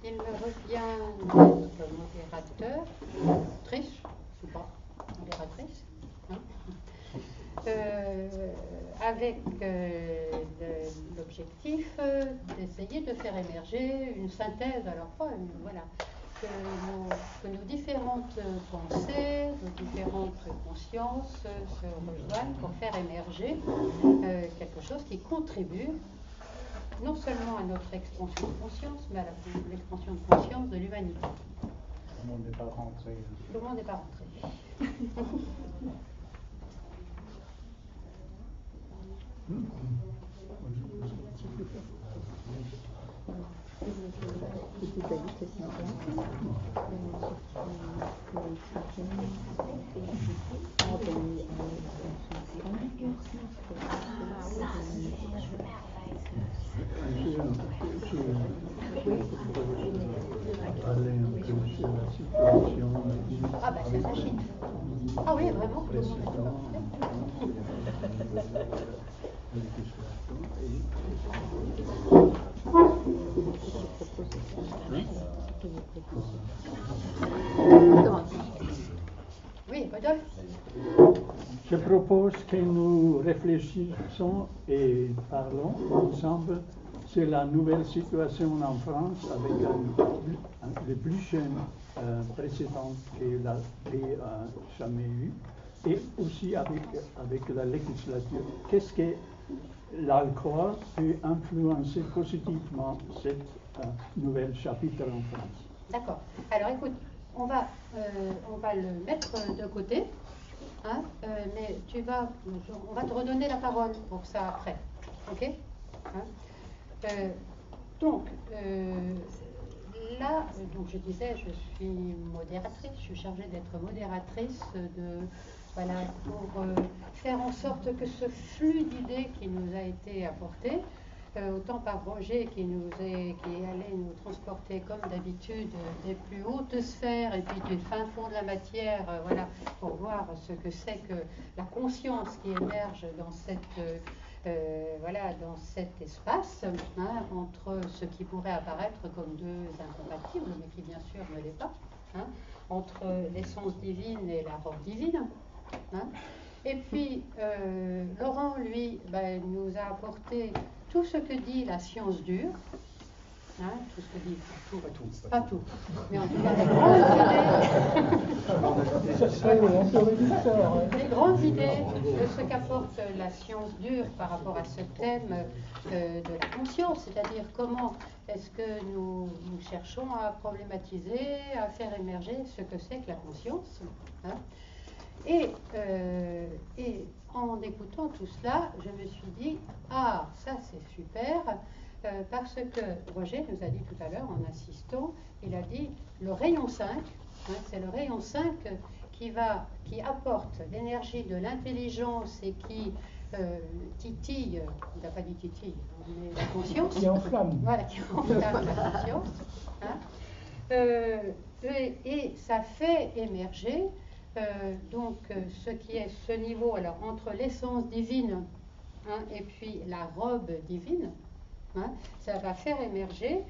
il me revient d'être modérateur, triche, ou pas, modératrice, hein, avec l'objectif d'essayer de faire émerger une synthèse, alors pas voilà, que nos différentes pensées, nos différentes consciences se rejoignent pour faire émerger quelque chose qui contribue non seulement à notre expansion de conscience, mais à l'expansion de conscience de l'humanité. Le monde n'est pas rentré. Le monde n'est pas rentré. Ah ben c'est la Chine. Ah oui, vraiment, tout le monde est d'accord. Oui, Rodolphe. Je propose que nous réfléchissons et parlons ensemble sur la nouvelle situation en France avec les plus jeunes précédents que la pays a jamais eu et aussi avec la législature. Qu'est-ce que l'alcool peut influencer positivement cette nouvelle chapitre en France? D'accord. Alors écoute, on va le mettre de côté, hein, mais on va te redonner la parole pour ça après, ok, hein, donc là, donc je disais, je suis modératrice, je suis chargée d'être modératrice voilà, pour faire en sorte que ce flux d'idées qui nous a été apporté, autant par Roger qui allait nous transporter comme d'habitude des plus hautes sphères et puis du fin fond de la matière, voilà, pour voir ce que c'est que la conscience qui émerge dans dans cet espace, hein, entre ce qui pourrait apparaître comme deux incompatibles, mais qui bien sûr ne l'est pas, hein, entre l'essence divine et la robe divine. Hein. Et puis, Laurent, lui, nous a apporté tout ce que dit la science dure, hein, tout ce que dit, pas tout, mais en tout cas les grandes idées de ce qu'apporte la science dure par rapport à ce thème de la conscience, c'est-à-dire comment est-ce que nous cherchons à problématiser, à faire émerger ce que c'est que la conscience. Hein. Et en écoutant tout cela, je me suis dit, ah, ça c'est super, parce que Roger nous a dit tout à l'heure, en insistant, il a dit, le rayon 5, hein, c'est le rayon 5 qui apporte l'énergie de l'intelligence et qui titille, il n'a pas dit titille, mais la conscience. Qui enflamme. Voilà, qui enflamme la conscience. Hein, et ça fait émerger ce qui est ce niveau, alors entre l'essence divine, hein, et puis la robe divine, hein, ça va faire émerger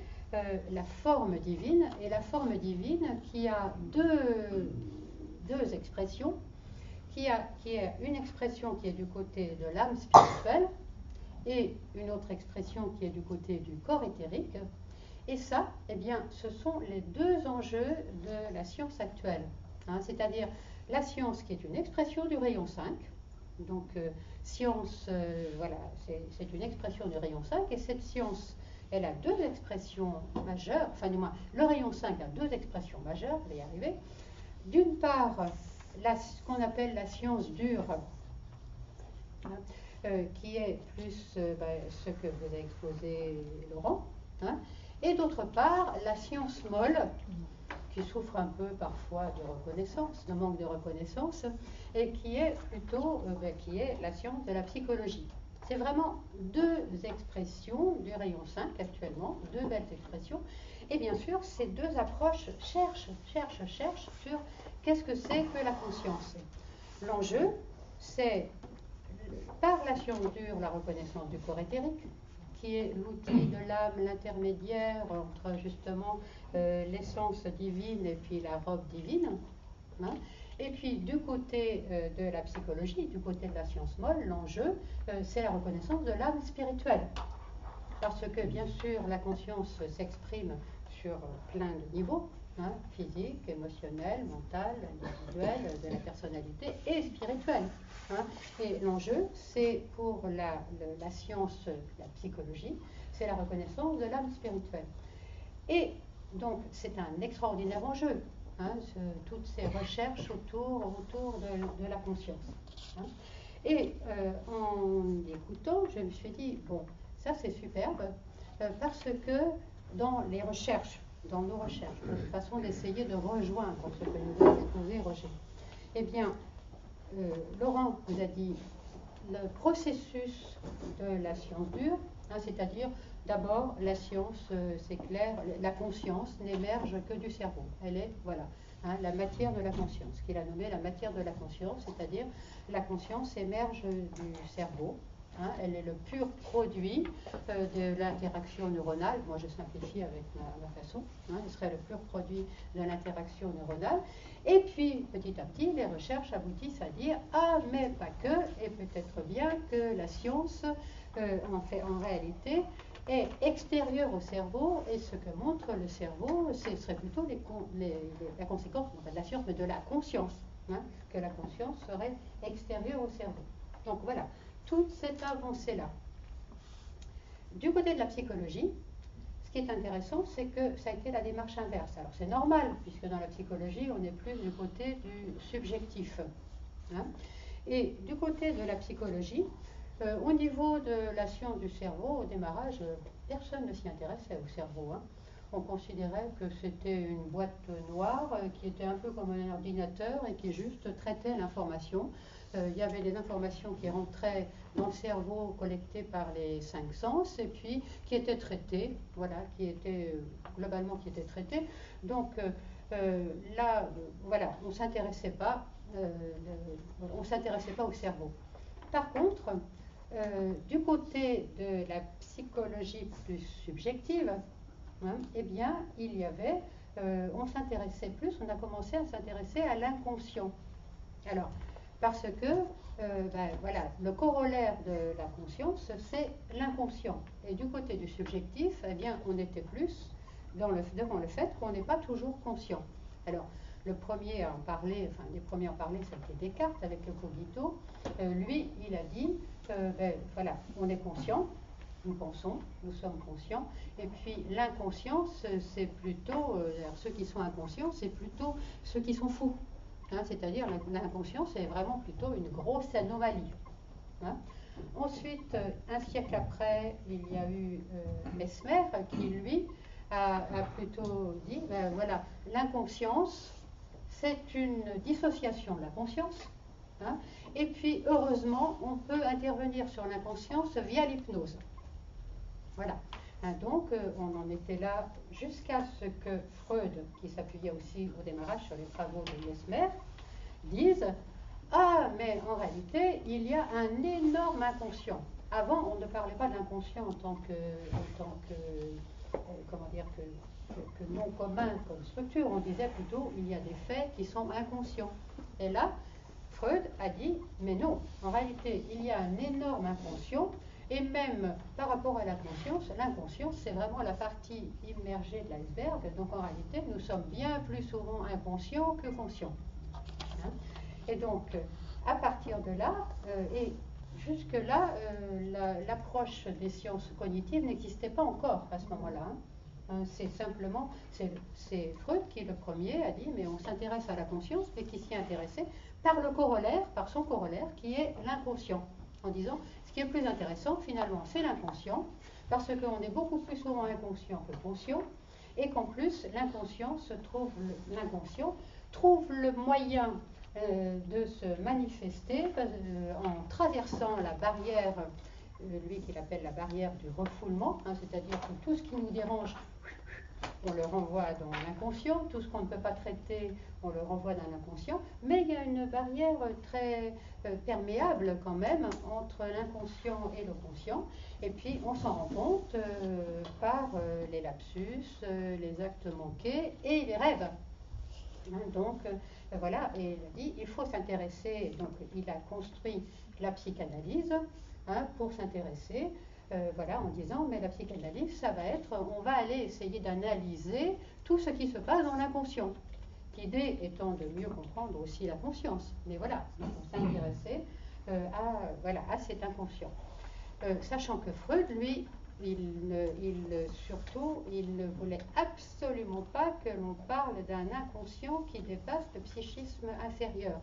la forme divine, et la forme divine qui a deux expressions, qui est une expression qui est du côté de l'âme spirituelle et une autre expression qui est du côté du corps éthérique. Et ça, eh bien, ce sont les deux enjeux de la science actuelle, hein, c'est-à-dire la science qui est une expression du rayon 5, donc science, voilà, c'est une expression du rayon 5, et cette science, elle a deux expressions majeures, enfin du moins, le rayon 5 a deux expressions majeures, je vais y arriver. D'une part, ce qu'on appelle la science dure, hein, qui est plus ce que vous a exposé Laurent, hein, et d'autre part, la science molle, qui souffre un peu parfois de reconnaissance, de manque de reconnaissance, et qui est plutôt qui est la science de la psychologie. C'est vraiment deux expressions du rayon 5 actuellement, deux belles expressions, et bien sûr ces deux approches cherchent sur qu'est-ce que c'est que la conscience. L'enjeu, c'est par la science dure la reconnaissance du corps éthérique, qui est l'outil de l'âme, l'intermédiaire entre justement l'essence divine et puis la robe divine. Hein. Et puis du côté de la psychologie, du côté de la science molle, l'enjeu, c'est la reconnaissance de l'âme spirituelle. Parce que bien sûr, la conscience s'exprime sur plein de niveaux, hein, physique, émotionnel, mental, individuel, de la personnalité et spirituel. Hein. Et l'enjeu, c'est pour la science, la psychologie, c'est la reconnaissance de l'âme spirituelle. Et donc, c'est un extraordinaire enjeu, hein, toutes ces recherches autour de la conscience. Hein. Et en écoutant, je me suis dit, bon, ça c'est superbe, parce que dans les recherches, dans nos recherches, une façon d'essayer de rejoindre ce que nous a exposé Roger, eh bien, Laurent vous a dit le processus de la science dure, hein, c'est-à-dire d'abord la science, c'est clair, la conscience n'émerge que du cerveau. Elle est, voilà, hein, la matière de la conscience, qu'il a nommé la matière de la conscience, c'est-à-dire la conscience émerge du cerveau. Hein, elle est le pur produit de l'interaction neuronale. Moi, je simplifie avec ma façon. Hein, elle serait le pur produit de l'interaction neuronale. Et puis, petit à petit, les recherches aboutissent à dire « Ah, mais pas que, et peut-être bien que la science, en réalité, est extérieure au cerveau, et ce que montre le cerveau, ce serait plutôt la conséquence, non pas de la science, mais de la conscience, hein, que la conscience serait extérieure au cerveau. » Donc voilà, toute cette avancée-là. Du côté de la psychologie, ce qui est intéressant, c'est que ça a été la démarche inverse. Alors c'est normal, puisque dans la psychologie, on est plus du côté du subjectif. Hein. Et du côté de la psychologie, au niveau de la science du cerveau, au démarrage, personne ne s'y intéressait au cerveau. Hein. On considérait que c'était une boîte noire qui était un peu comme un ordinateur et qui juste traitait l'information. Il y avait des informations qui rentraient dans le cerveau collectées par les 5 sens et puis qui étaient traitées, voilà, qui étaient globalement qui étaient traitées. Donc là, voilà, on ne s'intéressait pas au cerveau. Par contre, du côté de la psychologie plus subjective, hein, eh bien, il y avait, on s'intéressait plus, on a commencé à s'intéresser à l'inconscient. Alors, parce que, voilà, le corollaire de la conscience, c'est l'inconscient. Et du côté du subjectif, eh bien, on était plus devant le fait qu'on n'est pas toujours conscient. Alors, le premier à en parler, enfin, les premiers à en parler, c'était Descartes avec le cogito. Lui, il a dit, voilà, on est conscient, nous pensons, nous sommes conscients, et puis l'inconscience, c'est plutôt, ceux qui sont inconscients, c'est plutôt ceux qui sont fous. Hein, c'est-à-dire l'inconscience est vraiment plutôt une grosse anomalie. Hein. Ensuite, un siècle après, il y a eu Mesmer qui, lui, a plutôt dit, voilà, l'inconscience, c'est une dissociation de la conscience. Hein, et puis, heureusement, on peut intervenir sur l'inconscience via l'hypnose. Voilà. Hein, donc, on en était là jusqu'à ce que Freud, qui s'appuyait aussi au démarrage sur les travaux de Mesmer, dise « Ah, mais en réalité, il y a un énorme inconscient. » Avant, on ne parlait pas d'inconscient en tant que comment dire, que non commun comme structure. On disait plutôt il y a des faits qui sont inconscients. Et là, Freud a dit « Mais non, en réalité, il y a un énorme inconscient. » Et même par rapport à la conscience, l'inconscience, c'est vraiment la partie immergée de l'iceberg. Donc en réalité, nous sommes bien plus souvent inconscients que conscients. Hein. Et donc, à partir de là, et jusque-là, l'approche des sciences cognitives n'existait pas encore à ce moment-là. Hein. C'est simplement, c'est Freud qui, le premier, a dit, mais on s'intéresse à la conscience, mais qui s'y intéressait par le corollaire, par son corollaire, qui est l'inconscient. En disant, ce qui est plus intéressant, finalement, c'est l'inconscient, parce qu'on est beaucoup plus souvent inconscient que conscient, et qu'en plus, l'inconscient trouve le moyen de se manifester en traversant la barrière, lui qu'il appelle la barrière du refoulement, hein, c'est-à-dire que tout ce qui nous dérange on le renvoie dans l'inconscient. Tout ce qu'on ne peut pas traiter, on le renvoie dans l'inconscient. Mais il y a une barrière très perméable quand même entre l'inconscient et le conscient. Et puis on s'en rend compte par les lapsus, les actes manqués et les rêves. Donc voilà, et il a dit, il faut s'intéresser, donc il a construit la psychanalyse pour s'intéresser, voilà, en disant, mais la psychanalyse, ça va être, on va aller essayer d'analyser tout ce qui se passe dans l'inconscient. L'idée étant de mieux comprendre aussi la conscience, mais voilà, il faut s'intéresser à cet inconscient. Sachant que Freud, lui, surtout, il ne voulait absolument pas que l'on parle d'un inconscient qui dépasse le psychisme inférieur.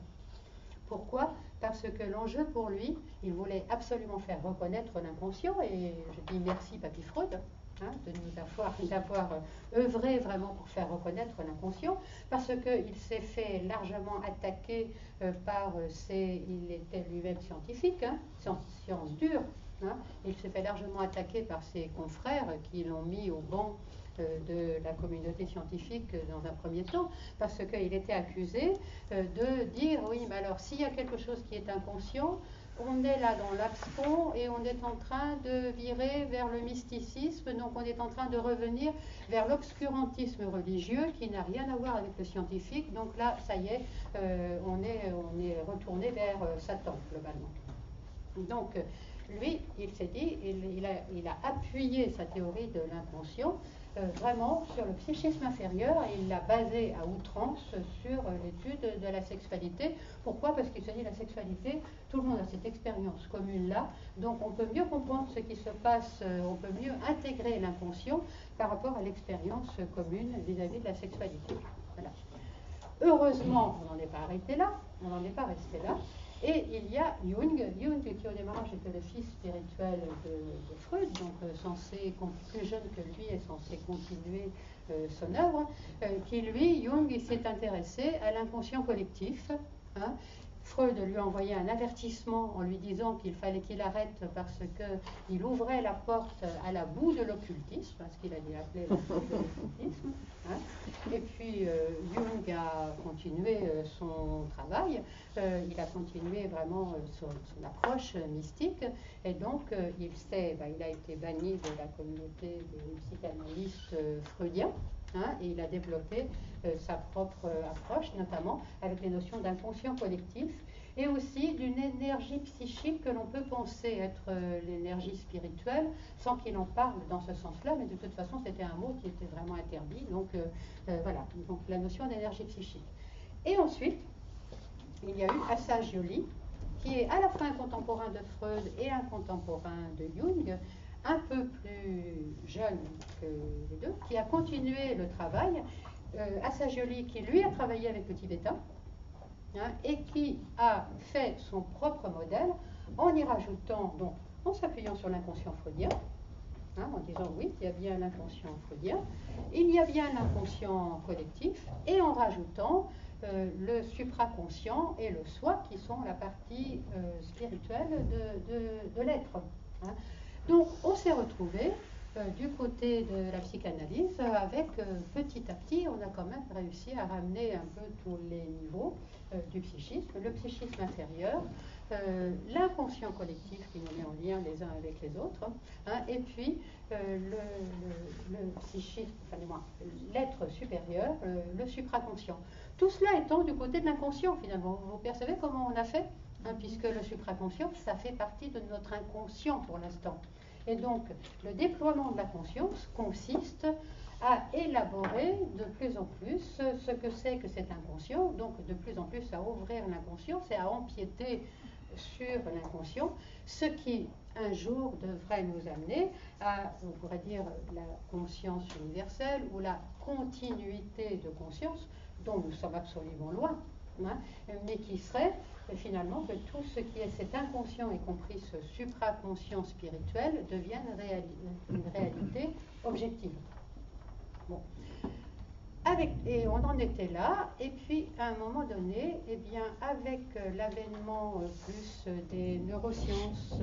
Pourquoi? Parce que l'enjeu pour lui, il voulait absolument faire reconnaître l'inconscient, et je dis merci Papy Freud, de nous d'avoir œuvré vraiment pour faire reconnaître l'inconscient, parce qu'il s'est fait largement attaquer il était lui-même scientifique, science dure, il s'est fait largement attaquer par ses confrères qui l'ont mis au banc de la communauté scientifique dans un premier temps, parce qu'il était accusé de dire, oui, mais alors s'il y a quelque chose qui est inconscient, on est là dans l'abscon et on est en train de virer vers le mysticisme, donc on est en train de revenir vers l'obscurantisme religieux qui n'a rien à voir avec le scientifique, donc là, ça y est, on est retourné vers Satan, globalement. Donc, lui, il s'est dit, il a appuyé sa théorie de l'inconscient vraiment sur le psychisme inférieur, et il l'a basé à outrance sur l'étude de la sexualité. Pourquoi? Parce qu'il se dit, la sexualité, tout le monde a cette expérience commune-là, donc on peut mieux comprendre ce qui se passe, on peut mieux intégrer l'inconscient par rapport à l'expérience commune vis-à-vis de la sexualité. Voilà. Heureusement, on n'en est pas arrêté là, on n'en est pas resté là. Et il y a Jung qui au démarrage était le fils spirituel de Freud, donc plus jeune que lui est censé continuer son œuvre, qui lui, Jung, il s'est intéressé à l'inconscient collectif. Freud lui a envoyé un avertissement en lui disant qu'il fallait qu'il arrête parce qu'il ouvrait la porte à la boue de l'occultisme, ce qu'il a appelé la boue de l'occultisme. Et puis Jung a continué son travail, il a continué vraiment son approche mystique, et donc il a été banni de la communauté des psychanalystes freudiens. Et il a développé sa propre approche, notamment avec les notions d'inconscient collectif et aussi d'une énergie psychique que l'on peut penser être l'énergie spirituelle sans qu'il en parle dans ce sens-là, mais de toute façon c'était un mot qui était vraiment interdit, donc voilà, donc la notion d'énergie psychique. Et ensuite, il y a eu Assagioli, qui est à la fois un contemporain de Freud et un contemporain de Jung, un peu plus jeune que les deux, qui a continué le travail. Assagioli, qui lui a travaillé avec le tibétain, et qui a fait son propre modèle en y rajoutant, donc en s'appuyant sur l'inconscient freudien, en disant oui, il y a bien l'inconscient freudien, il y a bien l'inconscient collectif, et en rajoutant le supraconscient et le soi, qui sont la partie spirituelle de l'être. Donc on s'est retrouvé du côté de la psychanalyse avec petit à petit, on a quand même réussi à ramener un peu tous les niveaux du psychisme, le psychisme inférieur, l'inconscient collectif qui nous met en lien les uns avec les autres, et puis le psychisme, enfin du moins l'être supérieur, le supraconscient. Tout cela étant du côté de l'inconscient finalement. Vous percevez comment on a fait, puisque le supraconscient, ça fait partie de notre inconscient pour l'instant. Et donc, le déploiement de la conscience consiste à élaborer de plus en plus ce que c'est que cet inconscient, donc de plus en plus à ouvrir l'inconscient, c'est à empiéter sur l'inconscient, ce qui un jour devrait nous amener à, on pourrait dire, la conscience universelle ou la continuité de conscience, dont nous sommes absolument loin, mais qui serait finalement que tout ce qui est cet inconscient, y compris ce supraconscient spirituel, devienne une réalité objective. Bon. Et on en était là, et puis à un moment donné, eh bien, avec l'avènement plus des neurosciences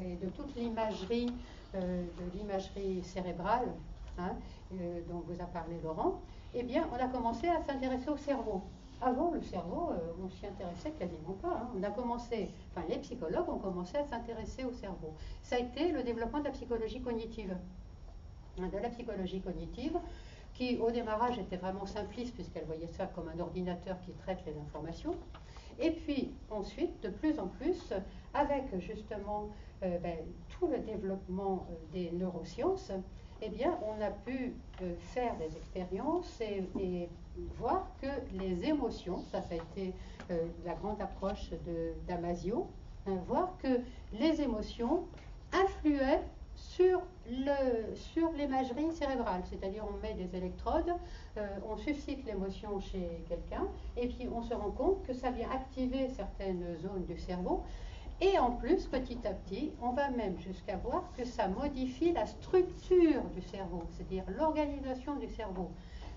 et de toute l'imagerie, de l'imagerie cérébrale, hein, dont vous a parlé Laurent, eh bien, on a commencé à s'intéresser au cerveau. Avant, le cerveau, on s'y intéressait quasiment pas. Hein. On a commencé, enfin, les psychologues ont commencé à s'intéresser au cerveau. Ça a été le développement de la psychologie cognitive. De la psychologie cognitive, qui au démarrage était vraiment simpliste, puisqu'elle voyait ça comme un ordinateur qui traite les informations. Et puis ensuite, de plus en plus, avec justement tout le développement des neurosciences, eh bien, on a pu faire des expériences et voir que les émotions, ça a été la grande approche de Damasio, voir que les émotions influaient sur l'imagerie cérébrale, c'est-à-dire on met des électrodes, on suscite l'émotion chez quelqu'un, et puis on se rend compte que ça vient activer certaines zones du cerveau, et en plus, petit à petit, on va même jusqu'à voir que ça modifie la structure du cerveau, c'est-à-dire l'organisation du cerveau.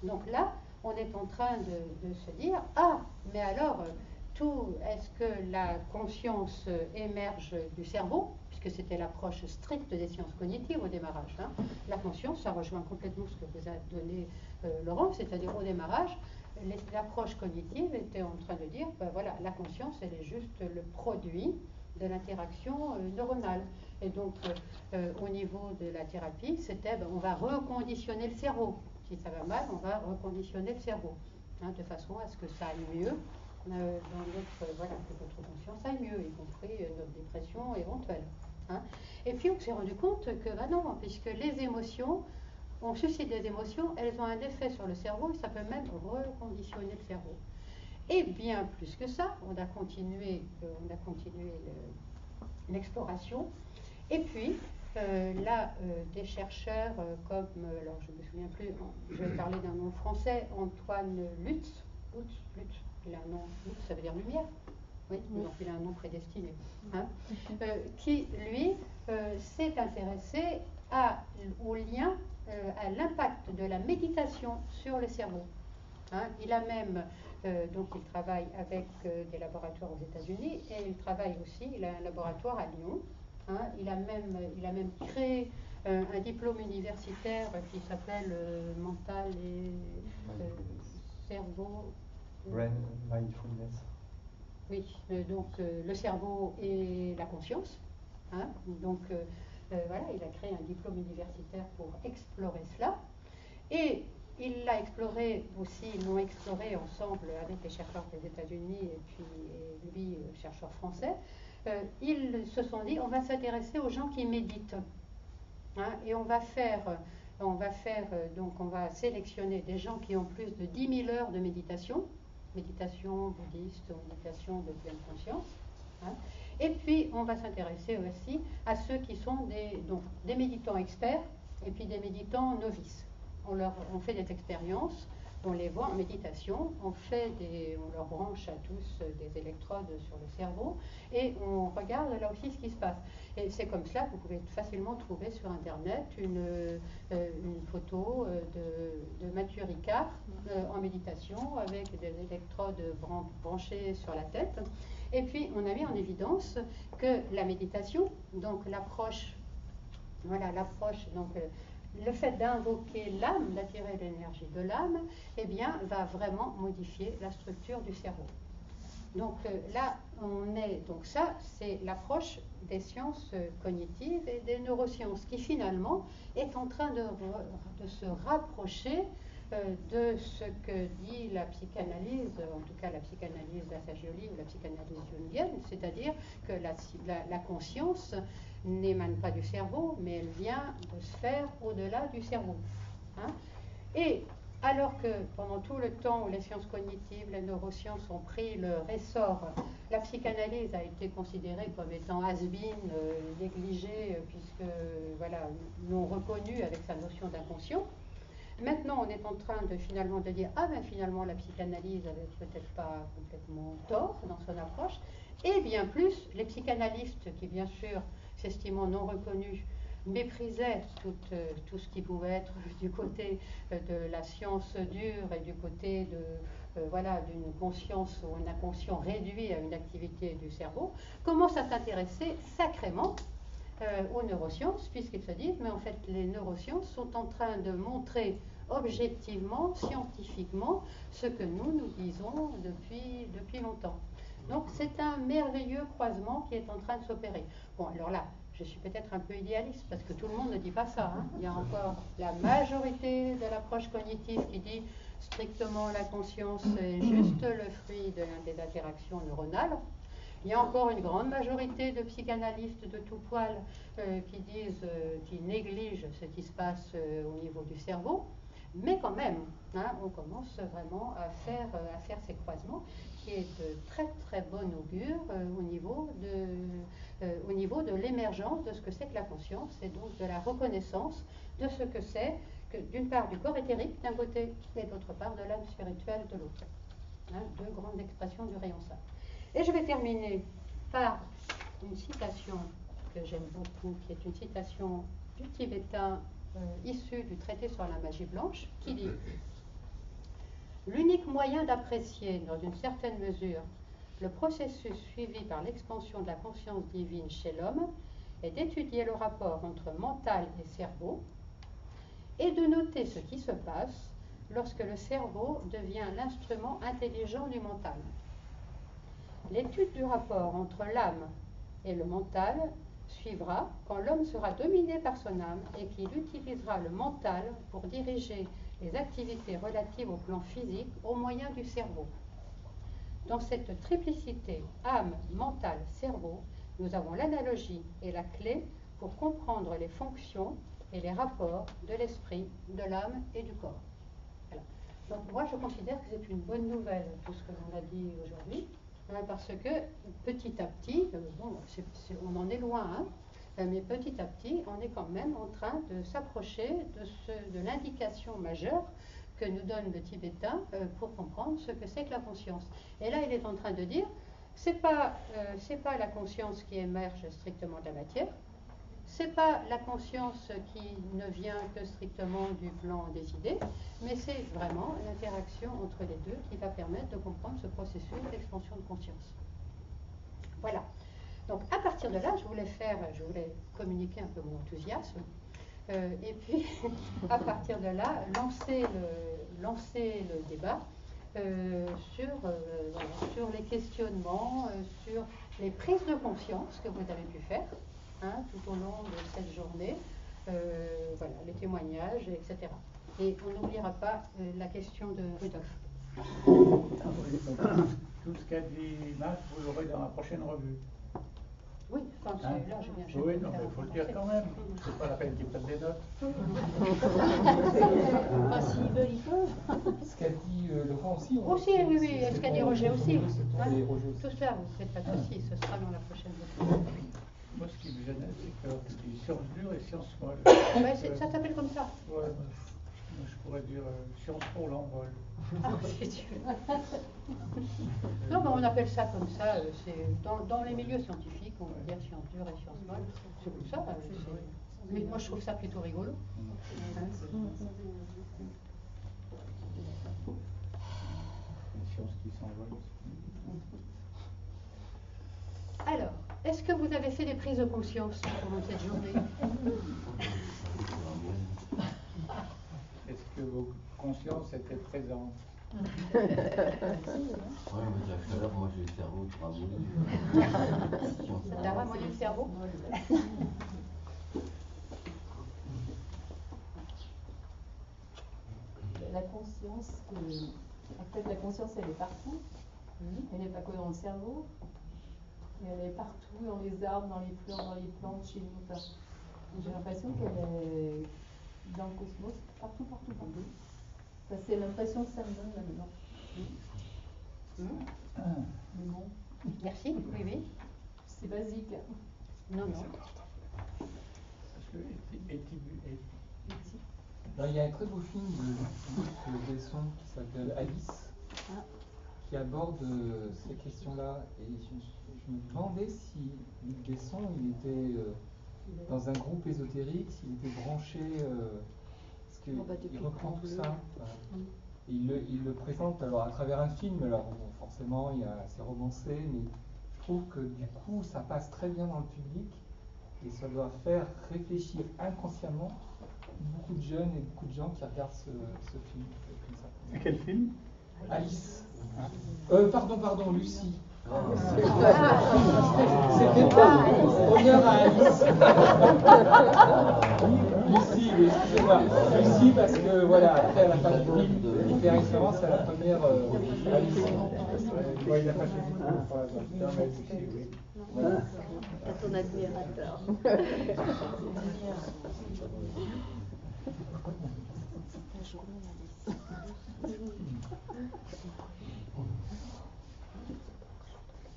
Donc là, on est en train de se dire, ah, mais alors, est-ce que la conscience émerge du cerveau, puisque c'était l'approche stricte des sciences cognitives au démarrage. Hein. La conscience, ça rejoint complètement ce que vous a donné Laurent, c'est-à-dire au démarrage, l'approche cognitive était en train de dire, ben voilà, la conscience, elle est juste le produit de l'interaction neuronale. Et donc, au niveau de la thérapie, c'était, on va reconditionner le cerveau. Si ça va mal, on va reconditionner le cerveau, hein, de façon à ce que ça aille mieux, dans notre, voilà, que votre conscience aille mieux, y compris notre dépression éventuelle. Hein. Et puis, on s'est rendu compte que, bah non, puisque les émotions, on suscite des émotions, elles ont un effet sur le cerveau et ça peut même reconditionner le cerveau. Et bien plus que ça, on a continué l'exploration. Et puis, là, des chercheurs comme, alors je ne me souviens plus, je vais parler d'un nom français, Antoine Lutz, il a un nom, Lutz, ça veut dire lumière. Oui, donc il a un nom prédestiné. Hein, qui, lui, s'est intéressé au lien, à l'impact de la méditation sur le cerveau. Hein, il a même, donc il travaille avec des laboratoires aux États-Unis et il travaille aussi, il a un laboratoire à Lyon. Hein, il a même créé un diplôme universitaire qui s'appelle Mental et Cerveau. Brain Mindfulness. Oui, donc le cerveau et la conscience. Hein, donc voilà, il a créé un diplôme universitaire pour explorer cela. Et il l'a exploré aussi, ils l'ont exploré ensemble avec les chercheurs des États-Unis et lui, chercheur français. Ils se sont dit, on va s'intéresser aux gens qui méditent. Hein, et on va sélectionner des gens qui ont plus de 10 000 heures de méditation bouddhiste, méditation de pleine conscience. Hein. Et puis, on va s'intéresser aussi à ceux qui sont des méditants experts et puis des méditants novices. On fait des expériences, on les voit en méditation, on leur branche à tous des électrodes sur le cerveau et on regarde là aussi ce qui se passe. Et c'est comme cela que vous pouvez facilement trouver sur Internet une photo de Mathieu Ricard en méditation avec des électrodes branchées sur la tête. Et puis on a mis en évidence que la méditation, donc l'approche, donc le fait d'invoquer l'âme, d'attirer l'énergie de l'âme, eh bien, va vraiment modifier la structure du cerveau. Donc là, donc ça, c'est l'approche des sciences cognitives et des neurosciences qui finalement est en train de se rapprocher de ce que dit la psychanalyse, en tout cas la psychanalyse d'Assagioli ou la psychanalyse jungienne, c'est-à-dire que la conscience n'émane pas du cerveau, mais elle vient de sphères au-delà du cerveau. Hein. Et alors que pendant tout le temps où les sciences cognitives, les neurosciences ont pris leur essor, la psychanalyse a été considérée comme étant has-been, négligée, puisque voilà, non reconnue avec sa notion d'inconscient. Maintenant, on est en train finalement de dire, ah ben finalement la psychanalyse avait peut-être pas complètement tort dans son approche, et bien plus, les psychanalystes qui bien sûr s'estimant non reconnus, méprisaient tout ce qui pouvait être du côté de la science dure et du côté d'une conscience ou un inconscient réduit à une activité du cerveau, commencent à s'intéresser sacrément aux neurosciences, puisqu'ils se disent, mais en fait, les neurosciences sont en train de montrer objectivement, scientifiquement, ce que nous disons depuis longtemps. Donc c'est un merveilleux croisement qui est en train de s'opérer. Bon, alors là, je suis peut-être un peu idéaliste, parce que tout le monde ne dit pas ça. Hein. Il y a encore la majorité de l'approche cognitive qui dit strictement la conscience est juste le fruit des interactions neuronales. Il y a encore une grande majorité de psychanalystes de tout poil qui négligent ce qui se passe au niveau du cerveau. Mais quand même, hein, on commence vraiment à faire ces croisements, qui est de très très bon augure au niveau de l'émergence de ce que c'est que la conscience, et donc de la reconnaissance de ce que c'est que d'une part du corps éthérique d'un côté et d'autre part de l'âme spirituelle de l'autre. Hein, deux grandes expressions du rayon sacré. Et je vais terminer par une citation que j'aime beaucoup, qui est une citation du tibétain issue du traité sur la magie blanche, qui dit « L'unique moyen d'apprécier, dans une certaine mesure, le processus suivi par l'expansion de la conscience divine chez l'homme est d'étudier le rapport entre mental et cerveau et de noter ce qui se passe lorsque le cerveau devient l'instrument intelligent du mental. L'étude du rapport entre l'âme et le mental suivra quand l'homme sera dominé par son âme et qu'il utilisera le mental pour diriger les activités relatives au plan physique au moyen du cerveau. Dans cette triplicité âme, mental, cerveau, nous avons l'analogie et la clé pour comprendre les fonctions et les rapports de l'esprit, de l'âme et du corps. Voilà. Donc moi je considère que c'est une bonne nouvelle tout ce que l'on a dit aujourd'hui. Parce que petit à petit, on en est loin, hein, mais petit à petit, on est quand même en train de s'approcher de l'indication majeure que nous donne le tibétain pour comprendre ce que c'est que la conscience. Et là, il est en train de dire, c'est pas la conscience qui émerge strictement de la matière, c'est pas la conscience qui ne vient que strictement du plan des idées, mais c'est vraiment l'interaction entre les deux qui va permettre de comprendre ce processus d'expansion de conscience. Voilà. Donc à partir de là, je voulais communiquer un peu mon enthousiasme, et puis à partir de là, lancer le débat sur les questionnements, sur les prises de conscience que vous avez pu faire. Hein, tout au long de cette journée, voilà, les témoignages, etc. Et on n'oubliera pas la question de Rudolf. Tout ce qu'a dit Max, vous l'aurez dans la prochaine revue. Oui, enfin, Hein? là, je viens Oui, non, mais il faut le dire quand même. C'est pas la peine qu'ils prennent des notes. Enfin, s'ils veulent, ils peuvent. Ce qu'a dit Laurent aussi. Aussi, oui, et ce qu'a dit Roger aussi. Hein, tout cela, vous ne faites pas de soucis, ce sera dans la prochaine revue. Moi, ce qui me gênait, c'est que c'est sciences dures et sciences molles. Ouais, ça s'appelle comme ça. Ouais, moi, je pourrais dire sciences pour l'envol. Ah, si tu veux. Non, mais on appelle ça comme ça. C'est dans les milieux scientifiques, on va dire sciences dures et sciences molles. C'est comme ça. Mais moi, je trouve ça plutôt rigolo. Les sciences qui s'envolent. Alors, est-ce que vous avez fait des prises de conscience pendant cette journée? Est-ce que vos consciences étaient présentes? Oui, mais tout à l'heure, moi j'ai le cerveau qui ramolli. Ça t'a ramolli le cerveau? La conscience, en fait, la conscience, elle est partout. Elle n'est pas que dans le cerveau, mais elle est partout, dans les arbres, dans les fleurs, dans les plantes, chez nous. Enfin, j'ai l'impression qu'elle est dans le cosmos, partout. Ça, c'est l'impression que ça me donne maintenant. Mais bon. Merci, oui. C'est basique. Non. Parce que Alors, il y a un très beau film de Besson qui s'appelle Alice, qui aborde ces questions-là. Et je me demandais si Luc Besson, il était dans un groupe ésotérique, s'il était branché, parce qu'il reprend tout ça. Et il le présente alors à travers un film. Alors bon, forcément, c'est romancé, mais je trouve que du coup, ça passe très bien dans le public. Et ça doit faire réfléchir inconsciemment beaucoup de jeunes et beaucoup de gens qui regardent ce film. Comme ça. C'est quel film? Alice. Pardon, Lucie. C'était pas honneur à Alice. Lucie, oui, excusez-moi. Lucie, parce que voilà, après à la fin du film, il fait référence à la première Alice. Ouais, il n'a pas fait du tout pour la voix. Non, mais Lucie, oui. Voilà. À ton admirateur.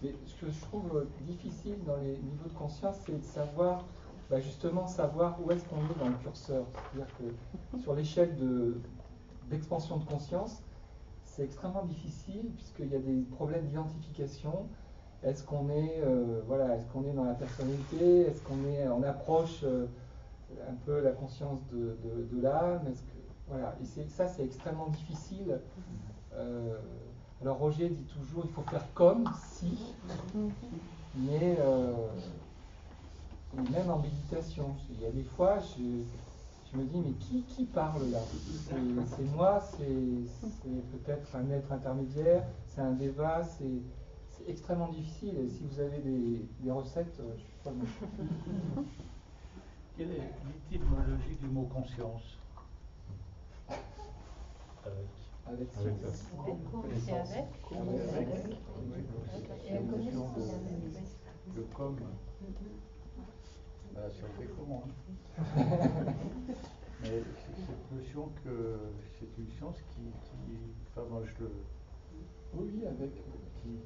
Mais ce que je trouve difficile dans les niveaux de conscience, c'est de savoir, justement, savoir où est-ce qu'on est dans le curseur. C'est-à-dire que sur l'échelle d'expansion de conscience, c'est extrêmement difficile puisqu'il y a des problèmes d'identification. Est-ce qu'on est, est-ce qu'on est dans la personnalité? Est-ce qu'on est, on approche un peu la conscience de l'âme? Est-ce que, voilà, et ça, c'est extrêmement difficile. Alors Roger dit toujours, il faut faire comme si, mais même en méditation, il y a des fois, je me dis, mais qui parle là? C'est moi, c'est peut-être un être intermédiaire, c'est un déva, c'est extrêmement difficile. Et si vous avez des recettes, je suis pas bon. Quelle est l'étymologie du mot conscience? Avec C'est avec. Le com. Voilà, ça fait comment? Mais cette notion que c'est une science qui enfin moi je le... Oui, avec.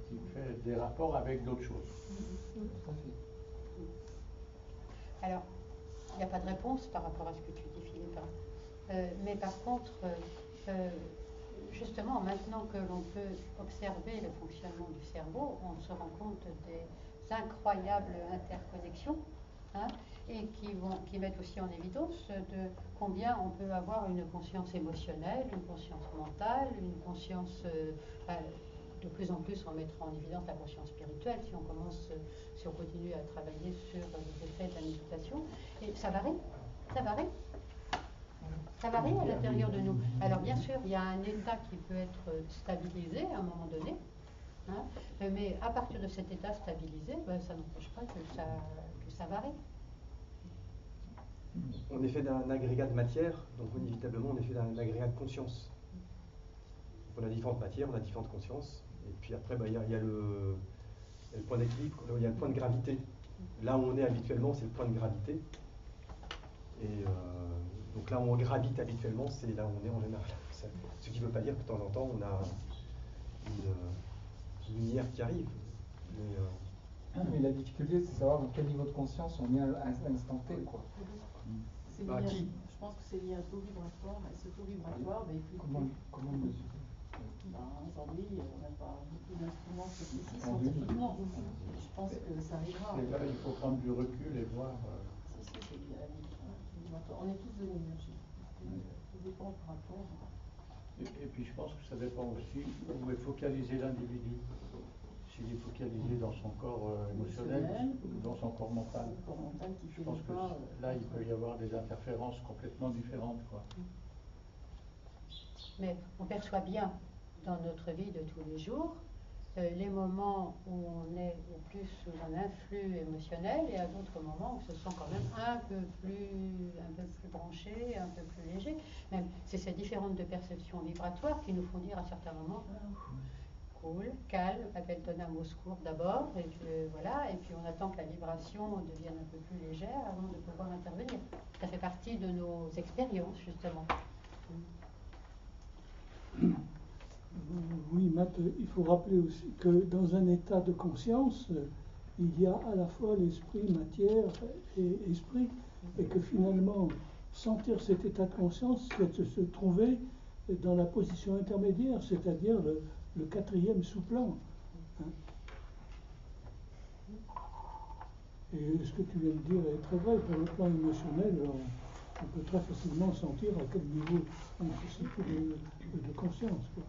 Qui fait des rapports avec d'autres choses. Tout à fait. Alors, il n'y a pas de réponse par rapport à ce que tu dis, Philippe. Mais par contre, justement, maintenant que l'on peut observer le fonctionnement du cerveau, on se rend compte des incroyables interconnexions, hein, et qui mettent aussi en évidence de combien on peut avoir une conscience émotionnelle, une conscience mentale, une conscience, de plus en plus on mettra en évidence la conscience spirituelle si on continue à travailler sur les effets de la méditation. Et ça varie. Ça varie à l'intérieur de nous. Alors bien sûr, il y a un état qui peut être stabilisé à un moment donné, hein, mais à partir de cet état stabilisé, ça n'empêche pas que ça varie. On est fait d'un agrégat de matière, donc inévitablement on est fait d'un agrégat de conscience. On a différentes matières, on a différentes consciences, et puis après il y a le point d'équilibre, il y a le point de gravité. Là où on est habituellement, c'est le point de gravité. Et donc là où on gravite habituellement, c'est là où on est en général. Ce qui ne veut pas dire que de temps en temps on a une lumière qui arrive. Mais la difficulté, c'est de savoir dans quel niveau de conscience on est à l'instant T, quoi. Je pense que c'est lié à un taux vibratoire, et ce taux vibratoire, il fluctue. Comment le mesurer? Aujourd'hui, on n'a pas beaucoup d'instruments spécifiques scientifiquement. Je pense que ça arrivera. Et là, il faut prendre du recul et voir. Si, c'est lié à vibratoire. On est tous de l'énergie. Ça dépend par rapport. Et puis je pense que ça dépend aussi où est focalisé l'individu. S'il est focalisé dans son corps émotionnel ou dans son corps mental. Je pense que là, il peut y avoir des interférences complètement différentes, quoi. Mais on perçoit bien dans notre vie de tous les jours les moments où on est plus sous un influx émotionnel et à d'autres moments où on se sent quand même un peu plus branché, un peu plus léger. Même c'est ces différences de perception vibratoire qui nous font dire à certains moments cool, calme, appelle ton âme au secours d'abord, et puis voilà, et puis on attend que la vibration devienne un peu plus légère avant de pouvoir intervenir. Ça fait partie de nos expériences, justement. Oui, Matt, il faut rappeler aussi que dans un état de conscience, il y a à la fois l'esprit, matière et esprit, et que finalement, sentir cet état de conscience, c'est de se trouver dans la position intermédiaire, c'est-à-dire le quatrième sous-plan. Hein. Et ce que tu viens de dire est très vrai. Pour le plan émotionnel, on peut très facilement sentir à quel niveau on se situe de conscience, quoi.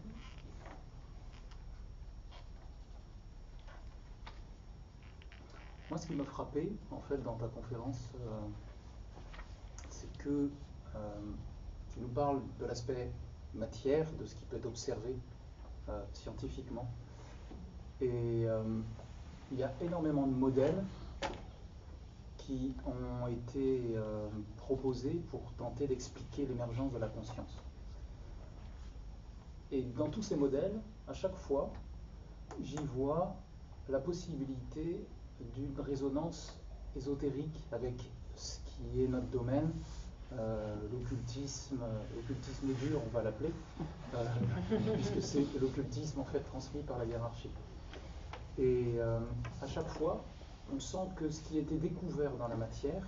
Moi, ce qui m'a frappé, en fait, dans ta conférence, c'est que tu nous parles de l'aspect matière, de ce qui peut être observé scientifiquement. Et il y a énormément de modèles qui ont été proposés pour tenter d'expliquer l'émergence de la conscience. Et dans tous ces modèles, à chaque fois, j'y vois la possibilité d'une résonance ésotérique avec ce qui est notre domaine, l'occultisme dur, on va l'appeler, puisque c'est l'occultisme en fait transmis par la hiérarchie. Et à chaque fois, on sent que ce qui a été découvert dans la matière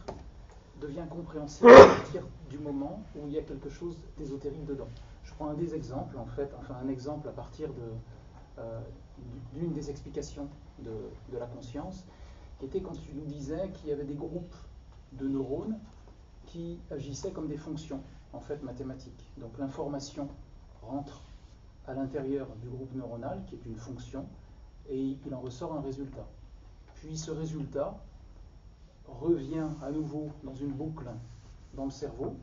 devient compréhensible à partir du moment où il y a quelque chose d'ésotérique dedans. Je prends un des exemples, un exemple à partir d'une des explications de la conscience, qui était quand tu nous disais qu'il y avait des groupes de neurones qui agissaient comme des fonctions, en fait, mathématiques. Donc l'information rentre à l'intérieur du groupe neuronal, qui est une fonction, et il en ressort un résultat. Puis ce résultat revient à nouveau dans une boucle dans le cerveau,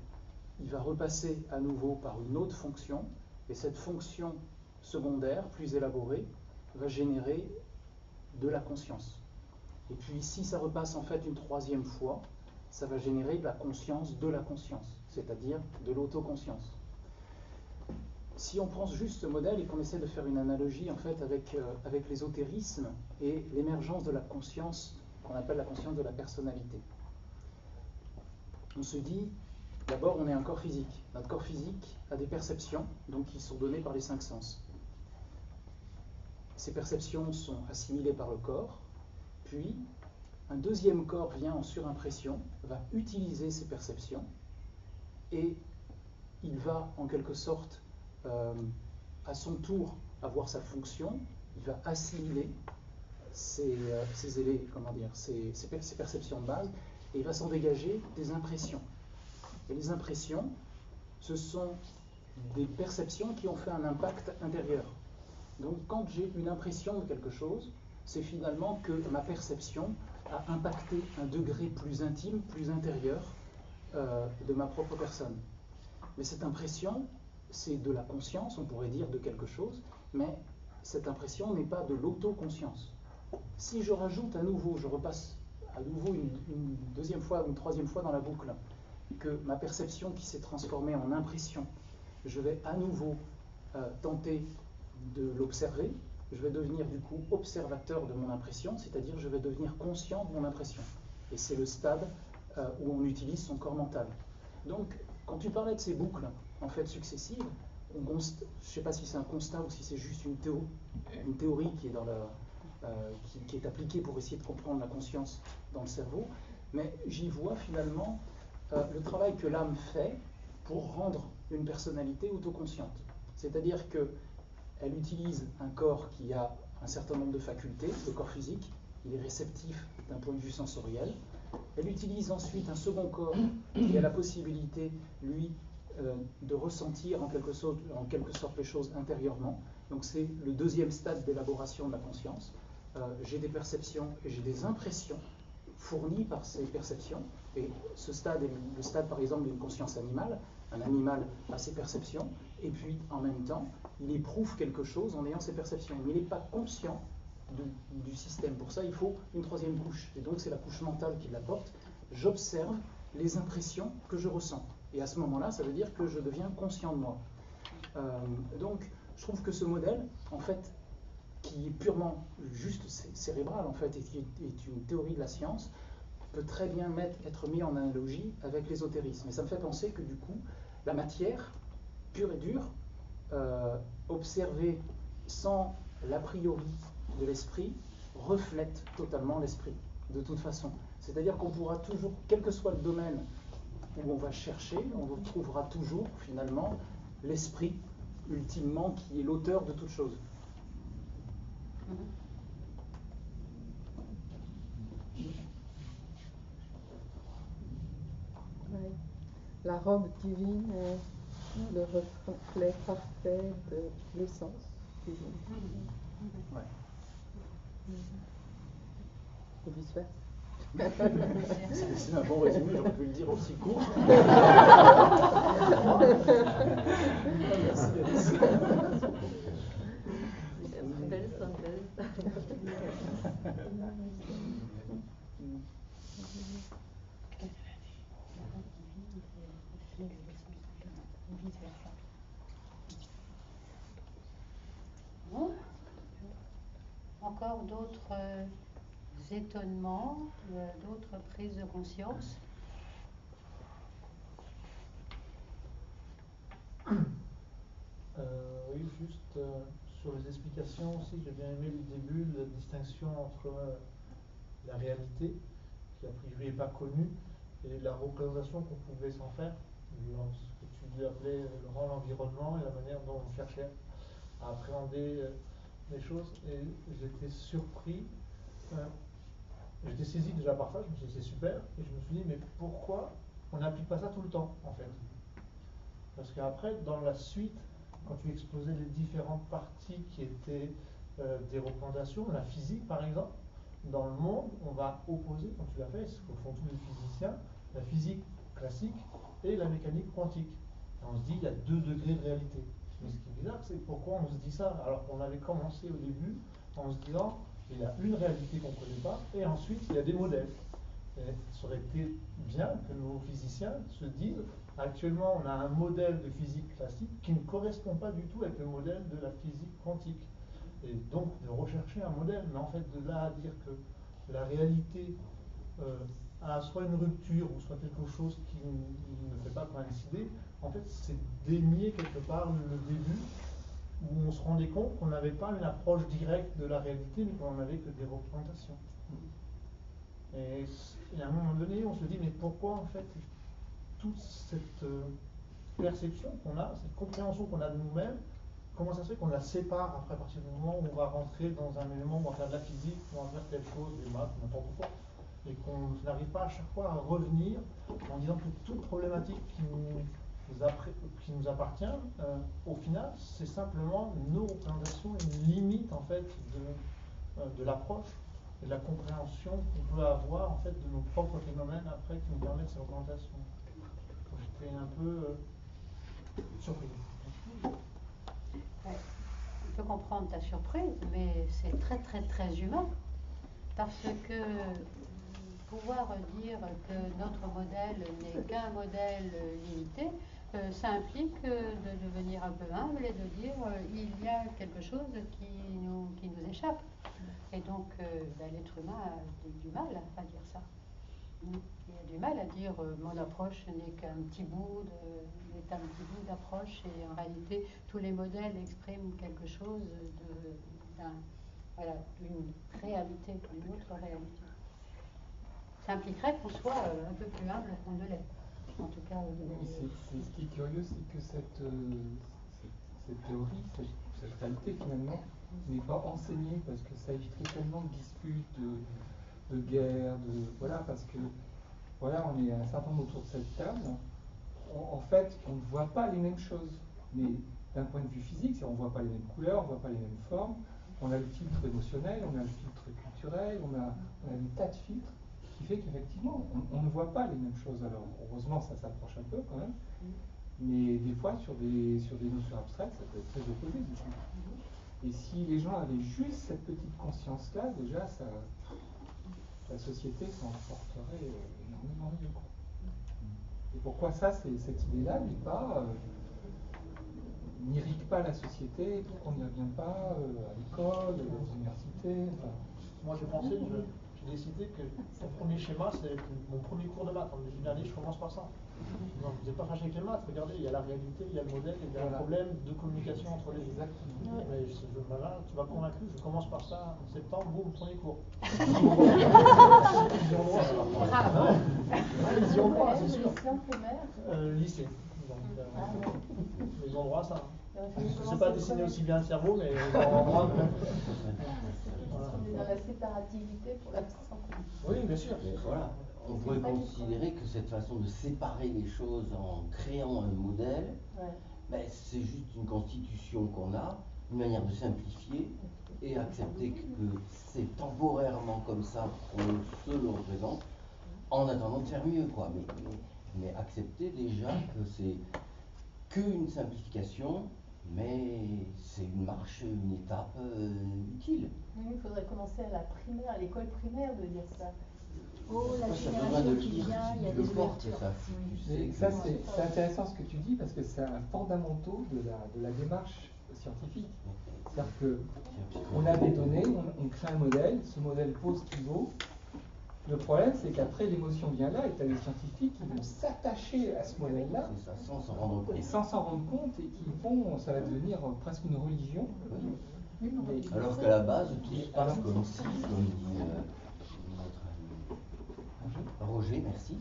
il va repasser à nouveau par une autre fonction, et cette fonction secondaire, plus élaborée, va générer de la conscience. Et puis si ça repasse en fait une troisième fois, ça va générer de la conscience de la conscience, c'est-à-dire de l'autoconscience. Si on prend juste ce modèle et qu'on essaie de faire une analogie en fait avec l'ésotérisme et l'émergence de la conscience qu'on appelle la conscience de la personnalité, on se dit, d'abord on est un corps physique. Notre corps physique a des perceptions donc, qui sont données par les 5 sens. Ces perceptions sont assimilées par le corps, puis un deuxième corps vient en surimpression, va utiliser ces perceptions et il va en quelque sorte à son tour avoir sa fonction, il va assimiler ces perceptions de base et il va s'en dégager des impressions. Et les impressions, ce sont des perceptions qui ont fait un impact intérieur. Donc quand j'ai une impression de quelque chose, c'est finalement que ma perception a impacté un degré plus intime, plus intérieur de ma propre personne. Mais cette impression, c'est de la conscience, on pourrait dire, de quelque chose, mais cette impression n'est pas de l'autoconscience. Si je rajoute à nouveau, je repasse à nouveau une deuxième fois, une troisième fois dans la boucle, que ma perception qui s'est transformée en impression, je vais à nouveau tenter de l'observer, je vais devenir du coup observateur de mon impression, c'est-à-dire je vais devenir conscient de mon impression. Et c'est le stade où on utilise son corps mental. Donc, quand tu parlais de ces boucles en fait successives, je ne sais pas si c'est un constat ou si c'est juste une théorie qui est, qui est appliquée pour essayer de comprendre la conscience dans le cerveau, mais j'y vois finalement le travail que l'âme fait pour rendre une personnalité autoconsciente. C'est-à-dire qu'elle utilise un corps qui a un certain nombre de facultés, le corps physique, il est réceptif d'un point de vue sensoriel. Elle utilise ensuite un second corps qui a la possibilité, lui, de ressentir en quelque sorte les choses intérieurement. Donc c'est le deuxième stade d'élaboration de la conscience. J'ai des perceptions et j'ai des impressions fournies par ces perceptions. Et ce stade est le stade, par exemple, d'une conscience animale. Un animal a ses perceptions, et puis en même temps, il éprouve quelque chose en ayant ses perceptions. Mais il n'est pas conscient du système. Pour ça, il faut une troisième couche. Et donc, c'est la couche mentale qui l'apporte. J'observe les impressions que je ressens. Et à ce moment-là, ça veut dire que je deviens conscient de moi. Donc, je trouve que ce modèle, en fait, qui est purement juste cérébral, en fait, et qui est une théorie de la science, peut très bien être mis en analogie avec l'ésotérisme. Et ça me fait penser que, du coup, la matière, pure et dure, observée sans l'a priori de l'esprit, reflète totalement l'esprit, de toute façon. C'est-à-dire qu'on pourra toujours, quel que soit le domaine où on va chercher, on trouvera toujours, finalement, l'esprit, ultimement, qui est l'auteur de toute chose. Ouais. La robe divine est le reflet parfait de l'essence divine. Ouais. Et vice-versa. C'est un bon résumé, j'aurais pu le dire aussi court. Merci Alice. Belle synthèse. Bon. Encore d'autres étonnements, d'autres prises de conscience. Oui, juste sur les explications aussi, j'ai bien aimé le début, la distinction entre la réalité, qui a priori n'est pas connue, et la représentation qu'on pouvait s'en faire, ce que tu appelais Laurent, l'environnement et la manière dont on cherchait à appréhender les choses. Et j'étais surpris, j'étais saisi déjà par ça, je me suis dit c'est super, et je me suis dit mais pourquoi on n'applique pas ça tout le temps en fait? Parce qu'après, dans la suite, quand tu exposais les différentes parties qui étaient des représentations, la physique par exemple, dans le monde, on va opposer, comme tu l'as fait, ce que font tous les physiciens, la physique classique et la mécanique quantique. Et on se dit, il y a 2 degrés de réalité. Mais ce qui est bizarre, c'est pourquoi on se dit ça, alors qu'on avait commencé au début en se disant, il y a une réalité qu'on ne connaît pas, et ensuite il y a des modèles. Et ça aurait été bien que nos physiciens se disent, actuellement on a un modèle de physique classique qui ne correspond pas du tout avec le modèle de la physique quantique. Et donc de rechercher un modèle, mais en fait de là à dire que la réalité a soit une rupture ou soit quelque chose qui ne fait pas coïncider, en fait c'est dénier quelque part le début où on se rendait compte qu'on n'avait pas une approche directe de la réalité, mais qu'on n'avait que des représentations. Et à un moment donné, on se dit, mais pourquoi en fait toute cette perception qu'on a, cette compréhension qu'on a de nous-mêmes, comment ça se fait qu'on la sépare après à partir du moment où on va rentrer dans un élément où on va faire de la physique, où on va faire telle chose, des maths, n'importe quoi, et qu'on n'arrive pas à chaque fois à revenir en disant que toute problématique qui nous appartient, au final, c'est simplement nos représentations, une limite en fait de l'approche et de la compréhension qu'on peut avoir en fait de nos propres phénomènes après qui nous permettent ces représentations. J'étais un peu surpris. Ouais, on peut comprendre ta surprise, mais c'est très très très humain. Parce que pouvoir dire que notre modèle n'est qu'un modèle limité, ça implique de devenir un peu humble et de dire il y a quelque chose qui nous échappe. Et donc l'être humain a du mal à dire ça. Il a du mal à dire mon approche n'est qu'un petit bout d'approche, et en réalité tous les modèles expriment quelque chose d'une réalité, d'une autre réalité. Ça impliquerait qu'on soit un peu plus humble qu'on ne l'est. En tout cas, ce qui est curieux, c'est que cette théorie, cette réalité finalement, n'est pas enseignée parce que ça éviterait tellement de disputes, de guerres, voilà, parce que voilà, on est un certain nombre autour de cette table. En fait, on ne voit pas les mêmes choses, mais d'un point de vue physique, on ne voit pas les mêmes couleurs, on ne voit pas les mêmes formes. On a le filtre émotionnel, on a le filtre culturel, on a des tas de filtres qui fait qu'effectivement, on ne voit pas les mêmes choses. Alors, heureusement, ça s'approche un peu quand même, mais des fois, sur des notions abstraites, ça peut être très opposé du coup. Et si les gens avaient juste cette petite conscience-là, déjà, la société s'en porterait énormément mieux. Et pourquoi ça, cette idée-là n'irrigue pas la société, pourquoi on n'y revient pas à l'école, aux universités, Moi j'ai pensé, j'ai décidé que mon premier schéma, c'est mon premier cours de maths. En début d'année, je commence par ça. Non, vous n'êtes pas fâché avec les maths, regardez, il y a la réalité, il y a le modèle, il y a un problème de communication entre les deux. Mais là, tu m'as convaincu, je commence par ça en septembre, boum, premier cours. Ils y ont droit, ils y ont droit, c'est sûr. Lycée. Donc, ils ont droit à ça. Je ne sais pas dessiner aussi bien le cerveau, mais ils ont droit. On est dans la séparativité pour l'instant. Oui, bien sûr. Voilà. On pourrait considérer que cette façon de séparer les choses en créant un modèle, ben, c'est juste une constitution qu'on a, une manière de simplifier, et accepter que c'est temporairement comme ça qu'on se le représente, en attendant de faire mieux, quoi. Mais accepter déjà que c'est qu'une simplification, mais c'est une marche, une étape utile. Oui, il faudrait commencer à la primaire, à l'école primaire, de dire ça. Oh, la Ça besoin génération de qui lire, vient, il y a tu des le portes, ouvertures. ça. Oui. Tu sais Et que- ça, c'est intéressant ce que tu dis parce que c'est un fondamental de la démarche scientifique. C'est-à-dire qu'on a des données, on crée un modèle, ce modèle pose ce qu'il vaut. Le problème, c'est qu'après, l'émotion vient là et tu as des scientifiques qui vont s'attacher à ce modèle-là. C'est ça, sans s'en rendre compte. Et sans s'en rendre compte, et qui vont, ça va devenir presque une religion. Oui. Mais- Alors qu'à la base, tout se passe Alors- comme si, comme dit notre ami Roger, merci,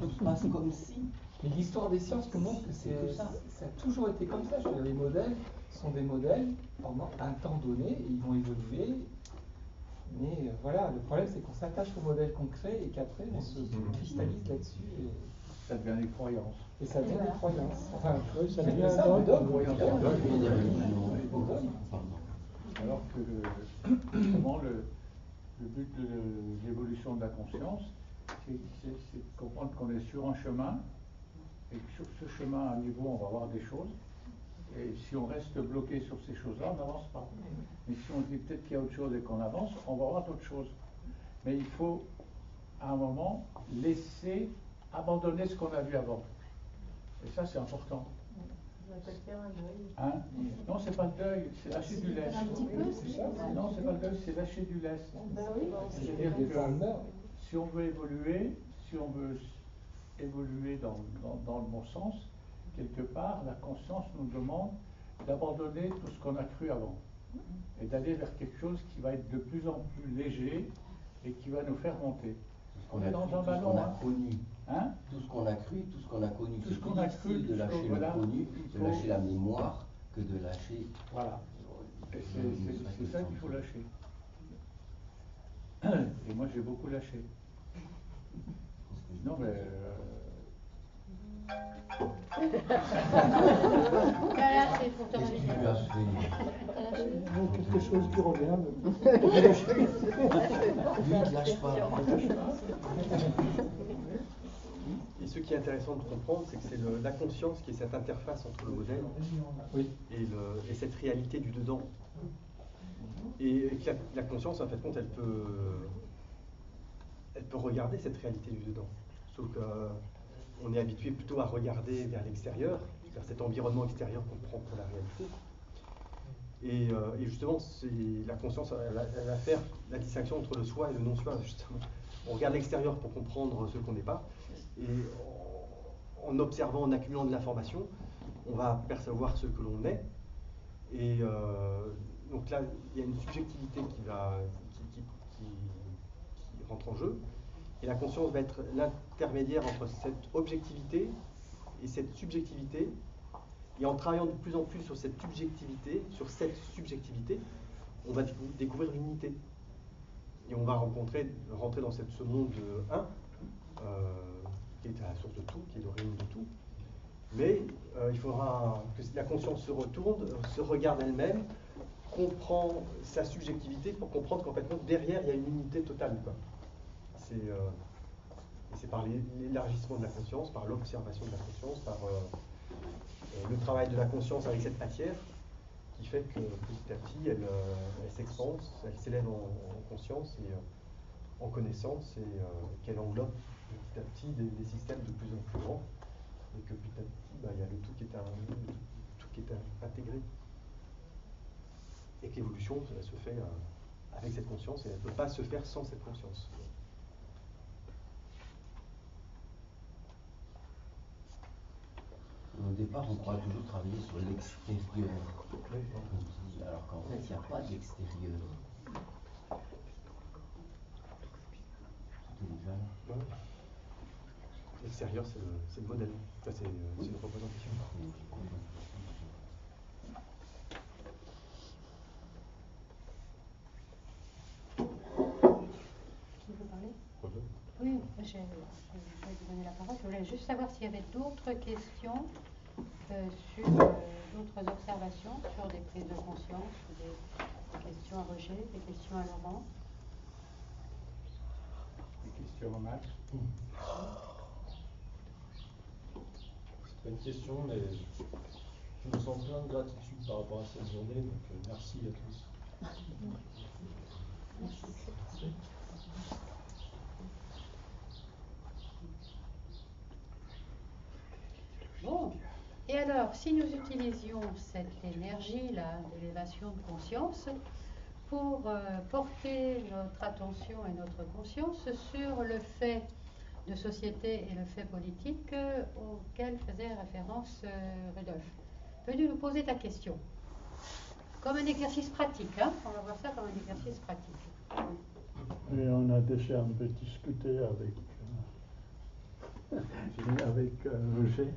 tout se passe comme si. Mais l'histoire des sciences nous montre que C'est que ça. ça a toujours été comme ça. Je veux dire, les modèles sont des modèles pendant un temps donné et ils vont évoluer. Mais voilà, le problème c'est qu'on s'attache au modèle qu'on crée et qu'après on se cristallise là-dessus. Ça devient des croyances. Et ça devient des croyances. Enfin, Oui, ça c'est devient ça, un des dogme. dogmes. Des religions. Alors que justement, le but de l'évolution de la conscience, c'est de comprendre qu'on est sur un chemin, et que sur ce chemin, à un niveau, on va voir des choses. Et si on reste bloqué sur ces choses-là, on n'avance pas. Mais si on dit peut-être qu'il y a autre chose et qu'on avance, on va voir d'autres choses. Mais il faut, à un moment, laisser abandonner ce qu'on a vu avant. Et ça, c'est important. On va peut-être faire un deuil. Hein? Non, c'est pas le deuil, c'est lâcher du lest. Un petit peu, Non, c'est pas le deuil, c'est lâcher du lest. Ben oui. C'est-à-dire des que formes. si on veut évoluer dans le bon sens, quelque part, la conscience nous demande d'abandonner tout ce qu'on a cru avant et d'aller vers quelque chose qui va être de plus en plus léger et qui va nous faire monter. On est dans un ballon, tout ce qu'on a connu, hein? tout ce qu'on a cru, tout ce qu'on a connu. Tout ce C'est qu'on plus a difficile cru, de lâcher voilà, le connu, il de faut- lâcher la mémoire, que de lâcher. Voilà. Et c'est ça qu'il faut lâcher. Et moi, j'ai beaucoup lâché. Non, mais... Voilà, c'est pour te Qu'est-ce que tu as fait? Quelque chose qui revient. Lui, il ne lâche pas. Et ce qui est intéressant de comprendre, c'est que c'est la conscience qui est cette interface entre le modèle et cette réalité du dedans. Et que la conscience, en fait, compte, elle peut regarder cette réalité du dedans. Sauf qu'on est habitué plutôt à regarder vers l'extérieur, vers cet environnement extérieur qu'on prend pour la réalité. Et justement, la conscience, elle va faire la distinction entre le soi et le non-soi, justement. On regarde l'extérieur pour comprendre ce qu'on n'est pas, et en observant, en accumulant de l'information, on va percevoir ce que l'on est. Et donc là, il y a une subjectivité qui rentre en jeu, et la conscience va être l'intermédiaire entre cette objectivité et cette subjectivité. Et en travaillant de plus en plus sur cette subjectivité, on va découvrir l'unité. Et on va rentrer dans ce monde un, qui est à la source de tout, qui est l'origine de tout. Mais il faudra que la conscience se retourne, se regarde elle-même, comprend sa subjectivité pour comprendre qu'en fait, derrière, il y a une unité totale, quoi. C'est par l'élargissement de la conscience, par l'observation de la conscience, par le travail de la conscience avec cette matière, qui fait que petit à petit, elle s'expande, elle s'élève en conscience et en connaissance, et qu'elle englobe petit à petit des systèmes de plus en plus grands, et que petit à petit, il y a le tout qui est intégré. Et que l'évolution, elle se fait avec cette conscience, et elle ne peut pas se faire sans cette conscience. Au départ, on croit toujours travailler sur l'extérieur. Alors qu'en fait, il n'y a pas d'extérieur. Tout est déjà là. Ouais. L'extérieur, c'est le modèle. Enfin, c'est une représentation. Qui veut parler? Oui, je vais vous donner la parole. Je voulais juste savoir s'il y avait d'autres questions sur d'autres observations sur des prises de conscience ou des questions à Roger, des questions à Laurent. Des questions à Max. C'est pas une question, mais je me sens plein de gratitude par rapport à cette journée, donc merci à tous. Bon, et alors, si nous utilisions cette énergie-là d'élévation de conscience pour porter notre attention et notre conscience sur le fait de société et le fait politique auquel faisait référence Rudolf. Peux-tu nous poser ta question? Comme un exercice pratique, hein? On va voir ça comme un exercice pratique. Et on a déjà un peu discuté avec Roger.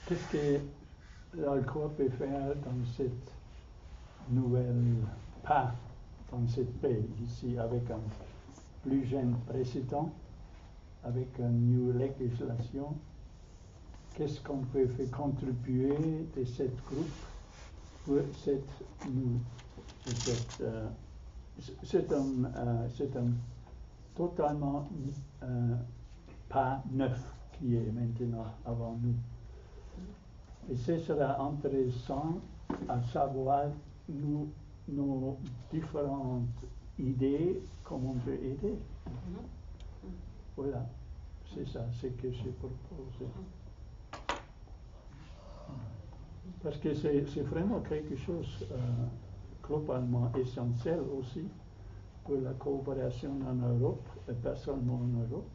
Qu'est-ce que l'Alcoa peut faire dans cette nouvelle pas, dans cette paix ici, avec un plus jeune président, avec une nouvelle législation? Qu'est-ce qu'on peut faire contribuer de cette groupe pour c'est un totalement pas neuf qui est maintenant avant nous. Et ce sera intéressant à savoir nos différentes idées, comment on peut aider. Voilà, c'est ça, c'est ce que j'ai proposé. Parce que c'est vraiment quelque chose globalement essentiel aussi pour la coopération en Europe, et pas seulement en Europe,